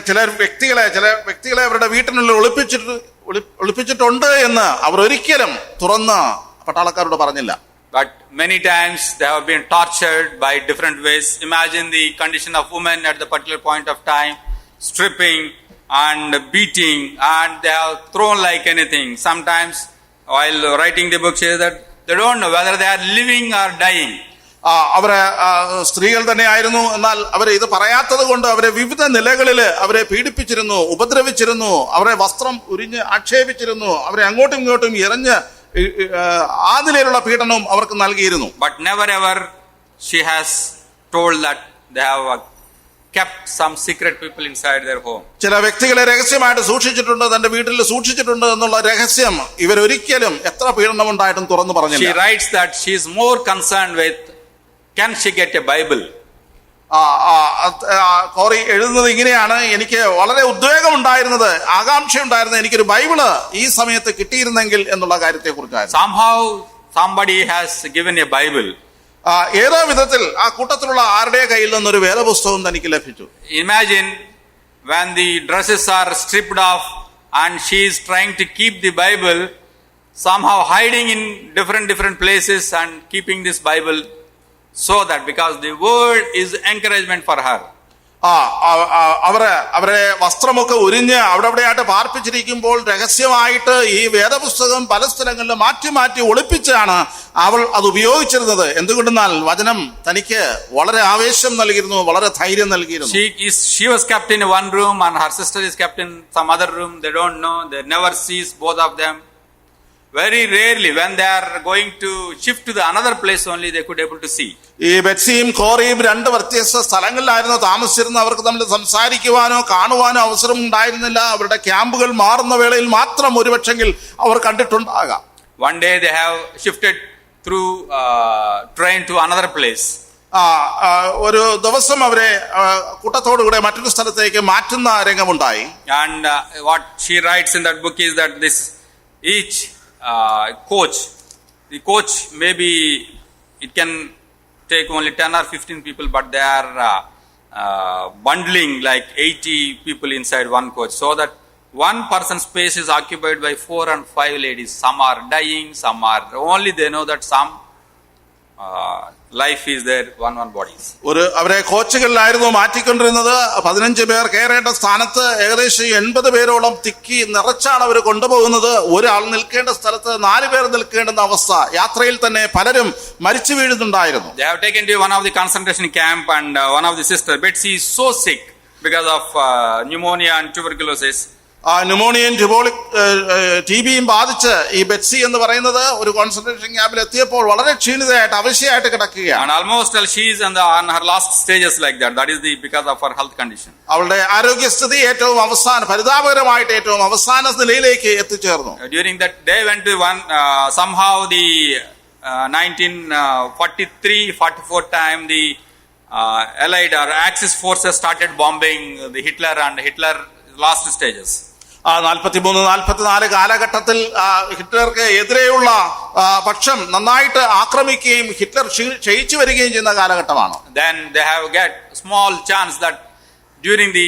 ചില വ്യക്തികളെ അവരുടെ വീട്ടിനുള്ളിൽ ഒളിപ്പിച്ചിട്ടുണ്ട് എന്ന് അവർ ഒരിക്കലും തുറന്ന് പട്ടാളക്കാരോട് പറഞ്ഞില്ല. But many times they have been tortured by different ways. Imagine the condition of women at the particular point of time, stripping and beating, and they have thrown like anything. Sometimes while writing the book says that they don't know whether they are living or dying. അവരെ സ്ത്രീകൾ തന്നെ ആയിരുന്നു, എന്നാൽ അവരെ ഇത് പറയാത്തത് കൊണ്ട് അവരെ വിവിധ നിലകളിൽ അവരെ പീഡിപ്പിച്ചിരുന്നു, ഉപദ്രവിച്ചിരുന്നു, അവരെ വസ്ത്രം ഉരിഞ്ഞ് ആക്ഷേപിച്ചിരുന്നു, അവരെ അങ്ങോട്ടും ഇങ്ങോട്ടും എറിഞ്ഞ് ആ നിലയിലുള്ള പീഡനവും അവർക്ക് നൽകിയിരുന്നു. But never ever she has told that they have kept some secret people inside their home. ചില വ്യക്തികളെ രഹസ്യമായിട്ട് സൂക്ഷിച്ചിട്ടുണ്ട്, തന്റെ വീട്ടിൽ സൂക്ഷിച്ചിട്ടുണ്ട് എന്നുള്ള രഹസ്യം ഇവരൊരിക്കലും എത്ര പീഡനം ഉണ്ടായിട്ടും തുറന്നു പറഞ്ഞില്ല. She writes that she is more concerned with can she get a Bible. Corrie എഴുതുന്നത് ഇങ്ങനെയാണ്: എനിക്ക് വളരെ ഉദ്വേഗം ഉണ്ടായിരുന്നത്, ആകാംക്ഷ ഉണ്ടായിരുന്നത് എനിക്കൊരു ബൈബിള് ഈ സമയത്ത് കിട്ടിയിരുന്നെങ്കിൽ എന്നുള്ള കാര്യത്തെ കുറിച്ചായിരുന്നു. Somehow somebody has given a Bible. ഏതോ വിധത്തിൽ ആ കൂട്ടത്തിലുള്ള ആരുടെ കയ്യിൽ നിന്നൊരു വേദപുസ്തകം തനിക്ക് ലഭിച്ചു. Imagine when the dresses are stripped off and she is trying to keep the Bible, somehow hiding in different places and keeping this Bible, so that because the word is encouragement for her. അവരെ വസ്ത്രമൊക്കെ ഉരിഞ്ഞ് അവിടെയായിട്ട് പാർപ്പിച്ചിരിക്കുമ്പോൾ രഹസ്യമായിട്ട് ഈ വേദപുസ്തകം പല സ്ഥലങ്ങളിൽ മാറ്റി ഒളിപ്പിച്ചാണ് അവൾ അത് ഉപയോഗിച്ചിരുന്നത്. എന്തുകൊണ്ടെന്നാൽ വചനം തനിക്ക് വളരെ ആവേശം നൽകിയിരുന്നു, വളരെ ധൈര്യം നൽകിയിരുന്നു. She was kept in one room and her sister is kept in some other room. They don't know, they never sees both of them. Very rarely, when they are going to shift to the another place only, they could able to see. ഈ ബെറ്റ്സിയും കോറിയും രണ്ട് വ്യത്യസ്ത സ്ഥലങ്ങളിലായിരുന്നു താമസിച്ചിരുന്നത്. അവർക്ക് തമ്മിൽ സംസാരിക്കുവാനോ കാണുവാനോ അവസരം ഉണ്ടായിരുന്നില്ല. അവരുടെ ക്യാമ്പുകൾ മാറുന്ന വേളയിൽ മാത്രം ഒരുപക്ഷെങ്കിൽ അവർ കണ്ടിട്ടുണ്ടാകാം. One day they have shifted through train to another place. ഒരു ദിവസം അവരെ കൂട്ടത്തോടുകൂടെ മറ്റൊരു സ്ഥലത്തേക്ക് മാറ്റുന്ന രംഗമുണ്ടായി. And what she writes in that book is that this each the coach maybe it can take only 10 or 15 people, but they are bundling like 80 people inside one coach, so that one person's space is occupied by 4 and 5 ladies. Some are dying, some are only they know that some life is there, one bodies. അവരെ കോച്ചുകളിലായിരുന്നു മാറ്റിക്കൊണ്ടിരുന്നത്. 15 പേർ കയറേണ്ട സ്ഥാനത്ത് ഏകദേശം 80 പേരോളം തിക്കി നിറച്ചാണ് അവർ കൊണ്ടുപോകുന്നത്. ഒരാൾ നിൽക്കേണ്ട സ്ഥലത്ത് 4 പേർ നിൽക്കേണ്ടുന്ന അവസ്ഥ. യാത്രയിൽ തന്നെ പലരും മരിച്ചു വീഴുന്നുണ്ടായിരുന്നു. They have taken to one of the concentration camp, and one of the sister Betsy is so sick because of pneumonia and tuberculosis. ന്യൂമോണിയയും TBയും ബാധിച്ച് ഈ ബെറ്റ്സി എന്ന് പറയുന്നത് ഒരു കോൺസെൻട്രേഷൻ ക്യാമ്പിൽ എത്തിയപ്പോൾ വളരെ ക്ഷീണിതയായിട്ട് അവശയായിട്ട് കിടക്കുകയാണ്. And almost she is on her last stages like that. That is because of her health condition. അവളുടെ ആരോഗ്യസ്ഥിതി ഏറ്റവും പരിതാപകരമായിട്ട് ഏറ്റവും അവസാന നിലയിലേക്ക് എത്തിച്ചേർന്നു. During that they went to one somehow the 1943-44 time the Allied or Axis forces started bombing the Hitler and Hitler last stages. 43-44 കാലഘട്ടത്തിൽ ഹിറ്റ്ലർക്ക് എതിരെയുള്ള പക്ഷം നന്നായിട്ട് ആക്രമിക്കുകയും ഹിറ്റ്ലർ ക്ഷയിച്ചു വരികയും ചെയ്യുന്ന കാലഘട്ടമാണ്. Then they have get small chance that during the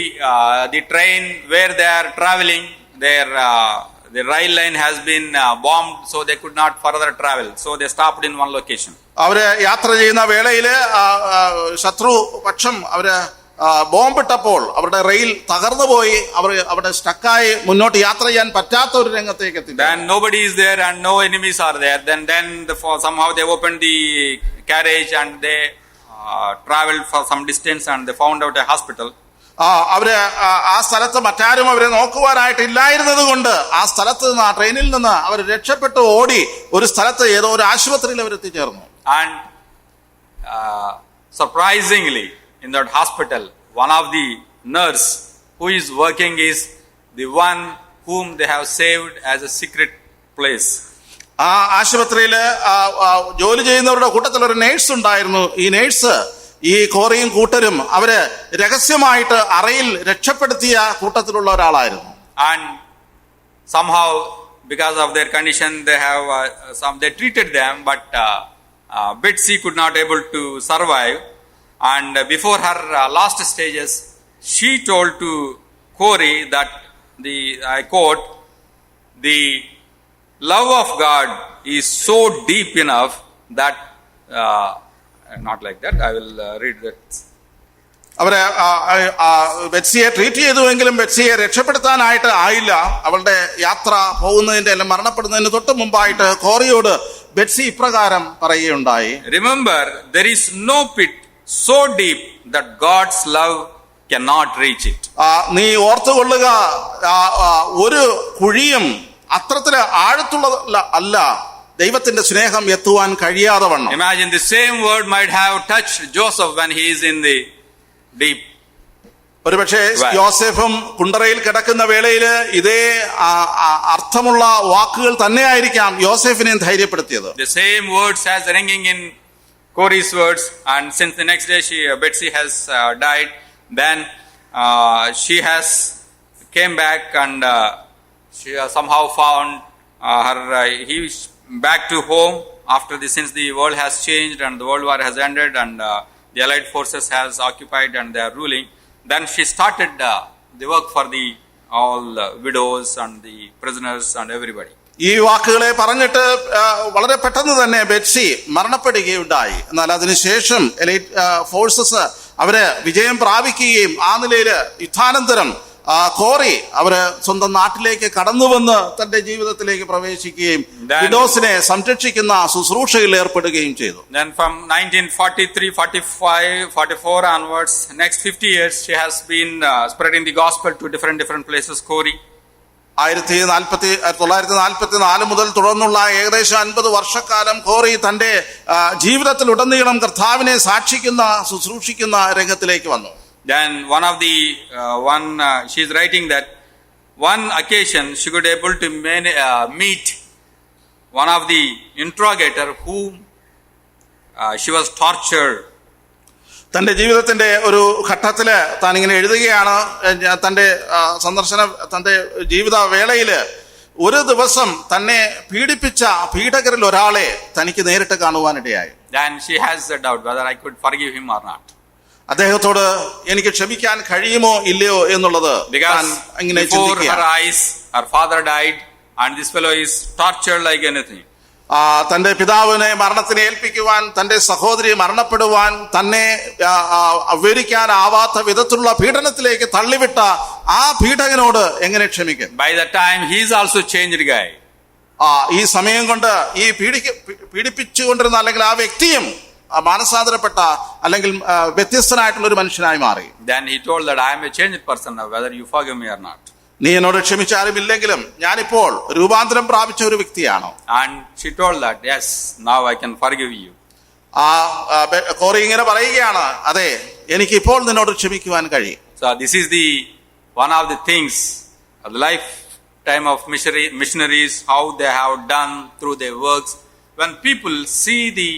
train where they are traveling, the rail line has been bombed, so they could not further travel, so they stopped in one location. അവര് യാത്ര ചെയ്യുന്ന വേളയില് ശത്രു പക്ഷം അവര് ബോംബിട്ടപ്പോൾ അവരുടെ rail തകർന്നു പോയി. അവർ അവിടെ സ്റ്റക്കായി മുന്നോട്ട് യാത്ര ചെയ്യാൻ പറ്റാത്ത ഒരു രംഗത്തേക്ക് എത്തി. Then nobody is there and no enemies are there. Then somehow they opened the carriage and they traveled for some distance and they found out a hospital. അവര് ആ സ്ഥലത്ത് മറ്റാരും അവരെ നോക്കുവാനായിട്ട് ഇല്ലായിരുന്നത് കൊണ്ട് ആ സ്ഥലത്ത് നിന്ന് ആ ട്രെയിനിൽ നിന്ന് അവർ രക്ഷപ്പെട്ടു ഓടി ഒരു സ്ഥലത്ത് ഏതോ ഒരു ആശുപത്രിയിൽ അവർ എത്തിച്ചേർന്നു. And surprisingly, in that hospital, one of the nurse who is working is the one whom they have saved as a secret place. ആ ആശുപത്രിയില് ജോലി ചെയ്യുന്നവരുടെ കൂട്ടത്തിൽ ഒരു നേഴ്സ് ഉണ്ടായിരുന്നു. ഈ നേഴ്സ് ഈ കോറിയും കൂട്ടരും അവര് രഹസ്യമായിട്ട് അറയിൽ രക്ഷപ്പെടുത്തിയ കൂട്ടത്തിലുള്ള ഒരാളായിരുന്നു. And somehow because of their condition they treated them, but Betsy could not able to survive. And before her last stages, she told to Corey that I quote, the love of God is so deep enough that not like that. I will read that. അവരെ ബെറ്റ്സിയെ treat ചെയ്തുവെങ്കിലും ബെറ്റ്സിയെ രക്ഷപ്പെടുത്താനായിട്ട് ആയില്ല. അവളുടെ യാത്ര പോകുന്നതിന്റെ അല്ലെങ്കിൽ മരണപ്പെടുന്നതിന് തൊട്ട് മുമ്പായിട്ട് കോറിയോട് Betsy ഇപ്രകാരം പറയുകയുണ്ടായി. Remember, there is no pit so deep that God's love cannot reach it. നീ ഓർത്തുകൊള്ളുക, ഒരു കുഴിയും അത്രത്തില് ആഴത്തുള്ള അല്ല ദൈവത്തിന്റെ സ്നേഹം എത്തുവാൻ കഴിയാതെ വണ്ണം. Imagine the same word might have touched Joseph when he is in the deep. ഒരുപക്ഷെ യോസേഫും കുണ്ടറയിൽ കിടക്കുന്ന വേളയില് ഇതേ അർത്ഥമുള്ള വാക്കുകൾ തന്നെയായിരിക്കാം യോസേഫിനെയും ധൈര്യപ്പെടുത്തിയത്. The same words as ringing in Corey's words, and since the next day Betsy has died, then she has came back and she somehow found he back to home after since the world has changed and the world war has ended and the Allied forces has occupied and they are ruling. Then she started the work for all widows and the prisoners and everybody. ഈ വാക്കുകളെ പറഞ്ഞിട്ട് വളരെ പെട്ടെന്ന് തന്നെ Betsy മരണപ്പെടുകയുണ്ടായി. എന്നാൽ അതിനുശേഷം elite forces അവര് വിജയം പ്രാപിക്കുകയും ആ നിലയിൽ യുദ്ധാനന്തരം കോറി അവര് സ്വന്തം നാട്ടിലേക്ക് കടന്നുവന്ന് തന്റെ ജീവിതത്തിലേക്ക് പ്രവേശിക്കുകയും വിഡോസിനെ സംരക്ഷിക്കുന്ന ശുശ്രൂഷയിൽ ഏർപ്പെടുകയും ചെയ്തു. Then from 1943, 45, 44 onwards, next 50 years she has been spreading the gospel to different places, Corey. 1944 മുതൽ തുടർന്നുള്ള ഏകദേശം 50 വർഷക്കാലം കോറി തന്റെ ജീവിതത്തിലുടനീളം കർത്താവിനെ സാക്ഷിക്കുന്ന ശുശ്രൂഷിക്കുന്ന രംഗത്തിലേക്ക് വന്നു. Then she is writing that one occasion she could able to meet one of the interrogator whom she was tortured. തന്റെ ജീവിതത്തിന്റെ ഒരു ഘട്ടത്തില് താൻ ഇങ്ങനെ എഴുതുകയാണ്, തന്റെ തന്റെ ജീവിത വേളയില് ഒരു ദിവസം തന്നെ പീഡിപ്പിച്ച പീഡകരിൽ ഒരാളെ തനിക്ക് നേരിട്ട് കാണുവാനിടയായി. Then she has a doubt whether I could forgive him or not. അദ്ദേഹത്തോട് എനിക്ക് ക്ഷമിക്കാൻ കഴിയുമോ ഇല്ലയോ എന്നുള്ളത് Because ഇങ്ങനെ before her ചിന്തിക്കുക. eyes her father died and this fellow is tortured like anything. തന്റെ പിതാവിനെ മരണത്തിന് ഏൽപ്പിക്കുവാൻ, തന്റെ സഹോദരി മരണപ്പെടുവാൻ, തന്നെ വിവരിക്കാനാവാത്ത വിധത്തിലുള്ള പീഡനത്തിലേക്ക് തള്ളിവിട്ട ആ പീഡകനോട് എങ്ങനെ ക്ഷമിക്കും? By the time he is also changed guy. ഈ സമയം കൊണ്ട് ഈ പീഡിപ്പിച്ചുകൊണ്ടിരുന്ന അല്ലെങ്കിൽ ആ വ്യക്തിയും മാനസാന്തരപ്പെട്ട അല്ലെങ്കിൽ വ്യത്യസ്തനായിട്ടുള്ള ഒരു മനുഷ്യനായി മാറി. Then he told that I am a changed person now, whether you forgive me or not. നീ എന്നോട് ക്ഷമിച്ചാലും ഇല്ലെങ്കിലും ഞാനിപ്പോൾ രൂപാന്തരം പ്രാപിച്ച ഒരു വ്യക്തിയാണോ? And she told that yes, now I can forgive you. Corrie ഇങ്ങനെ പറയുകയാണ്, അതെ, എനിക്ക് ഇപ്പോൾ നിന്നോട് ക്ഷമിക്കുവാൻ കഴിയും. So this is the one of the things of the lifetime of missionaries, how they have done through their works. When people see the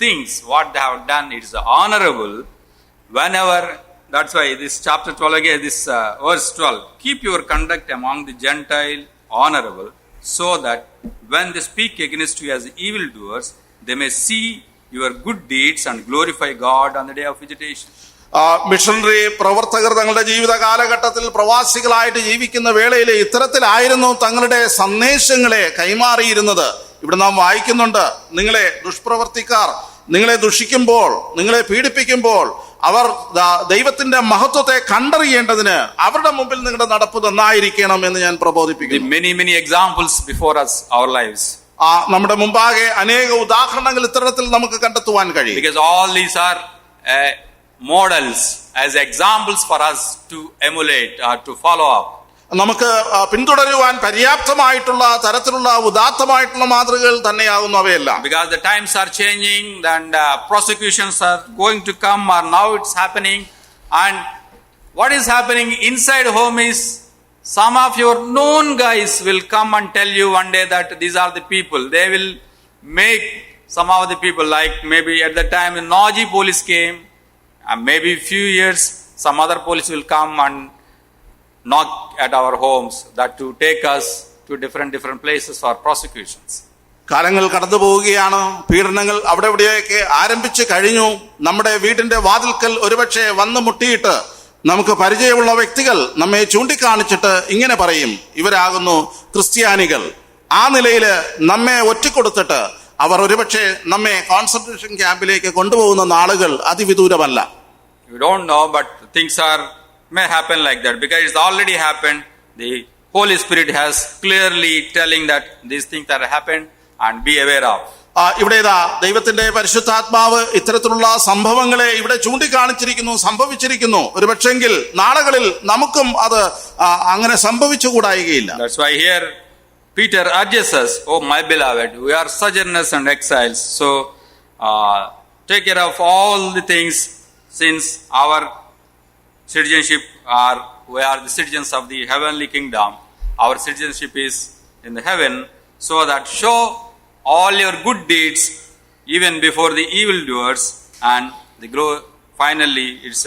things what they have done, it is honorable. Whenever, that's why this chapter 12 again, this verse 12, keep your conduct among the Gentile honorable, so that when they speak against you as evildoers, they may see your good deeds and glorify God on the day of visitation. Missionary പ്രവർത്തകർ തങ്ങളുടെ ജീവിത കാലഘട്ടത്തിൽ പ്രവാസികളായിട്ട് ജീവിക്കുന്ന വേളയിൽ ഇത്തരത്തിലായിരുന്നു തങ്ങളുടെ സന്ദേശങ്ങളെ കൈമാറിയിരുന്നത്. ഇവിടെ നാം വായിക്കുന്നുണ്ട്, നിങ്ങളെ ദുഷ്പ്രവർത്തിക്കാർ നിങ്ങളെ ദുഷിക്കുമ്പോൾ, നിങ്ങളെ പീഡിപ്പിക്കുമ്പോൾ അവർ ദൈവത്തിന്റെ മഹത്വത്തെ കണ്ടറിയേണ്ടതിന് അവരുടെ മുമ്പിൽ നിങ്ങളുടെ നടപ്പ് നന്നായിരിക്കണം എന്ന് ഞാൻ പ്രബോധിപ്പിക്കുന്നു. Many examples before us, our lives. നമ്മുടെ മുമ്പാകെ അനേക ഉദാഹരണങ്ങൾ ഇത്തരത്തിൽ നമുക്ക് കണ്ടെത്തുവാൻ കഴിയും. Because all these are models as examples for us to emulate or to follow up. നമുക്ക് പിന്തുടരുവാൻ പര്യാപ്തമായിട്ടുള്ള തരത്തിലുള്ള ഉദാത്തമായിട്ടുള്ള മാതൃകകൾ തന്നെയാകുന്നു അവയെല്ലാം. Because the times are changing and prosecutions are going to come, or now it's happening. And what is happening inside home is some of your known guys will come and tell you one day that these are the people. They will make some of the people, like maybe at the time the Naji police came, and maybe few years some other police will come and knock at our homes, that to take us to different places for prosecutions. കാലങ്ങൾ കടന്നു പോവുകയാണ്, പീഡനങ്ങൾ അവിടെ ഇവിടെയൊക്കെ ആരംഭിച്ചു കഴിഞ്ഞു. നമ്മുടെ വീടിന്റെ വാതിൽക്കൽ ഒരുപക്ഷെ വന്ന് മുട്ടിയിട്ട് നമുക്ക് പരിചയമുള്ള വ്യക്തികൾ നമ്മെ ചൂണ്ടിക്കാണിച്ചിട്ട് ഇങ്ങനെ പറയും, ഇവരാകുന്നു ക്രിസ്ത്യാനികൾ. ആ നിലയിൽ നമ്മെ ഒറ്റിക്കൊടുത്തിട്ട് അവർ ഒരുപക്ഷെ നമ്മെ കോൺസെൻട്രേഷൻ ക്യാമ്പിലേക്ക് കൊണ്ടുപോകുന്ന നാളുകൾ അതിവിദൂരമല്ല. You don't know, but things may happen like that, because it's already happened. The Holy Spirit has clearly telling that these things are happened and be aware of. ഇവിടെ ദൈവത്തിന്റെ പരിശുദ്ധാത്മാവ് ഇത്തരത്തിലുള്ള സംഭവങ്ങളെ ഇവിടെ ചൂണ്ടിക്കാണിച്ചിരിക്കുന്നു, സംഭവിച്ചിരിക്കുന്നു. ഒരു പക്ഷെങ്കിൽ നാളുകളിൽ നമുക്കും അത് അങ്ങനെ സംഭവിച്ചുകൂടായികയില്ല. That's why here Peter urges us, oh my beloved, we are sojourners and exiles, so take care of all the things, since our citizenship we are the citizens of the heavenly kingdom. Our citizenship is in the heaven, so that show all your good deeds even before the evildoers, and finally it's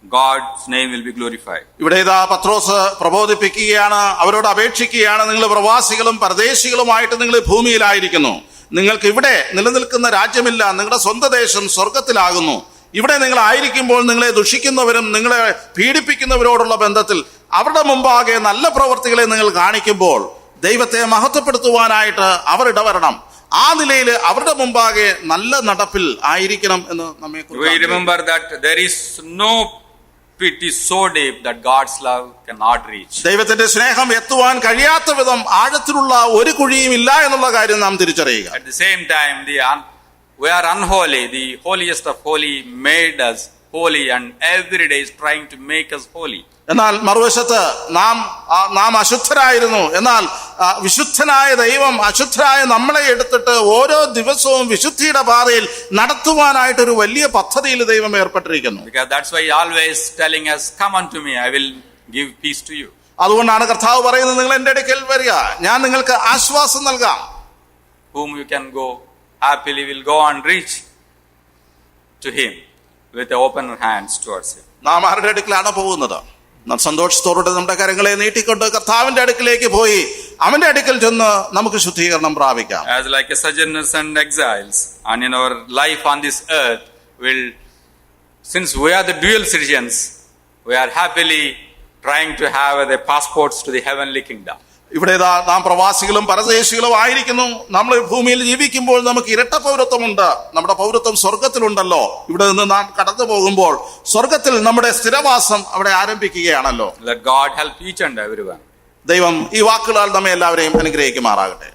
God's name will be glorified. ഇവിടെ പത്രോസ് പ്രബോധിപ്പിക്കുകയാണ്, അവരോട് അപേക്ഷിക്കുകയാണ്, നിങ്ങൾ പ്രവാസികളും പരദേശികളുമായിട്ട് നിങ്ങൾ ഭൂമിയിലായിരിക്കുന്നു, നിങ്ങൾക്ക് ഇവിടെ നിലനിൽക്കുന്ന രാജ്യമില്ല, നിങ്ങളുടെ സ്വന്തം ദേശം സ്വർഗത്തിലാകുന്നു. ഇവിടെ നിങ്ങൾ ആയിരിക്കുമ്പോൾ നിങ്ങളെ ദുഷിക്കുന്നവരും നിങ്ങളെ പീഡിപ്പിക്കുന്നവരോടുള്ള ബന്ധത്തിൽ അവരുടെ മുമ്പാകെ നല്ല പ്രവർത്തികളെ നിങ്ങൾ കാണിക്കുമ്പോൾ ദൈവത്തെ മഹത്വപ്പെടുത്തുവാനായിട്ട് അവർ ഇടവരണം. ആ നിലയിൽ അവരുടെ മുമ്പാകെ നല്ല നടപ്പിൽ ആയിരിക്കണം എന്ന് നമ്മെ remember that there is no pit is so deep that God's love cannot reach. ദൈവത്തിന്റെ സ്നേഹം എത്തുവാൻ കഴിയാത്ത വിധം ആഴത്തിലുള്ള ഒരു കുഴിയും ഇല്ല എന്നുള്ള കാര്യം നാം തിരിച്ചറിയുക. At the same time, we are unholy. The holiest of holy made us holy, and every day is trying to make us holy. എന്നാൽ മറുവശത്ത് നാം അശുദ്ധരായിരുന്നു. എന്നാൽ വിശുദ്ധനായ ദൈവം അശുദ്ധരായ നമ്മളെ എടുത്തിട്ട് ഓരോ ദിവസവും വിശുദ്ധിയുടെ പാതയിൽ നടത്തുവാനായിട്ടൊരു വലിയ പദ്ധതിയിൽ ദൈവം ഏർപ്പെട്ടിരിക്കുന്നു. Because that's why he always telling us, come unto me, I will give peace to you. അതുകൊണ്ടാണ് കർത്താവ് പറയുന്നത്, നിങ്ങൾ എന്റെ അടുക്കൽ വരിക, ഞാൻ നിങ്ങൾക്ക് ആശ്വാസം നൽകാം. Whom you can go happily will go and reach to him with open hands towards him. നാം ആരുടെ അടുക്കലാണ് പോകുന്നത്? നാം സന്തോഷത്തോടെ നമ്മുടെ കരങ്ങളെ നീട്ടിക്കൊണ്ട് കർത്താവിന്റെ അടുക്കിലേക്ക് പോയി അവന്റെ അടുക്കൽ ചെന്ന് നമുക്ക് ശുദ്ധീകരണം പ്രാപിക്കാം. As like a sojourners and exiles, and in our life on this earth, since we are the dual citizens, we are happily trying to have the passports to the heavenly kingdom. ഇവിടെ നാം പ്രവാസികളും പരദേശികളും ആയിരിക്കുന്നു. നമ്മൾ ഭൂമിയിൽ ജീവിക്കുമ്പോൾ നമുക്ക് ഇരട്ട പൗരത്വമുണ്ട്. നമ്മുടെ പൗരത്വം സ്വർഗത്തിലുണ്ടല്ലോ. ഇവിടെ നിന്ന് നാം കടന്നു പോകുമ്പോൾ സ്വർഗത്തിൽ നമ്മുടെ സ്ഥിരവാസം അവിടെ ആരംഭിക്കുകയാണല്ലോ. Let God help each and everyone. ദൈവം ഈ വാക്കുകളാൽ നമ്മെ എല്ലാവരെയും അനുഗ്രഹിക്കുമാറാകട്ടെ.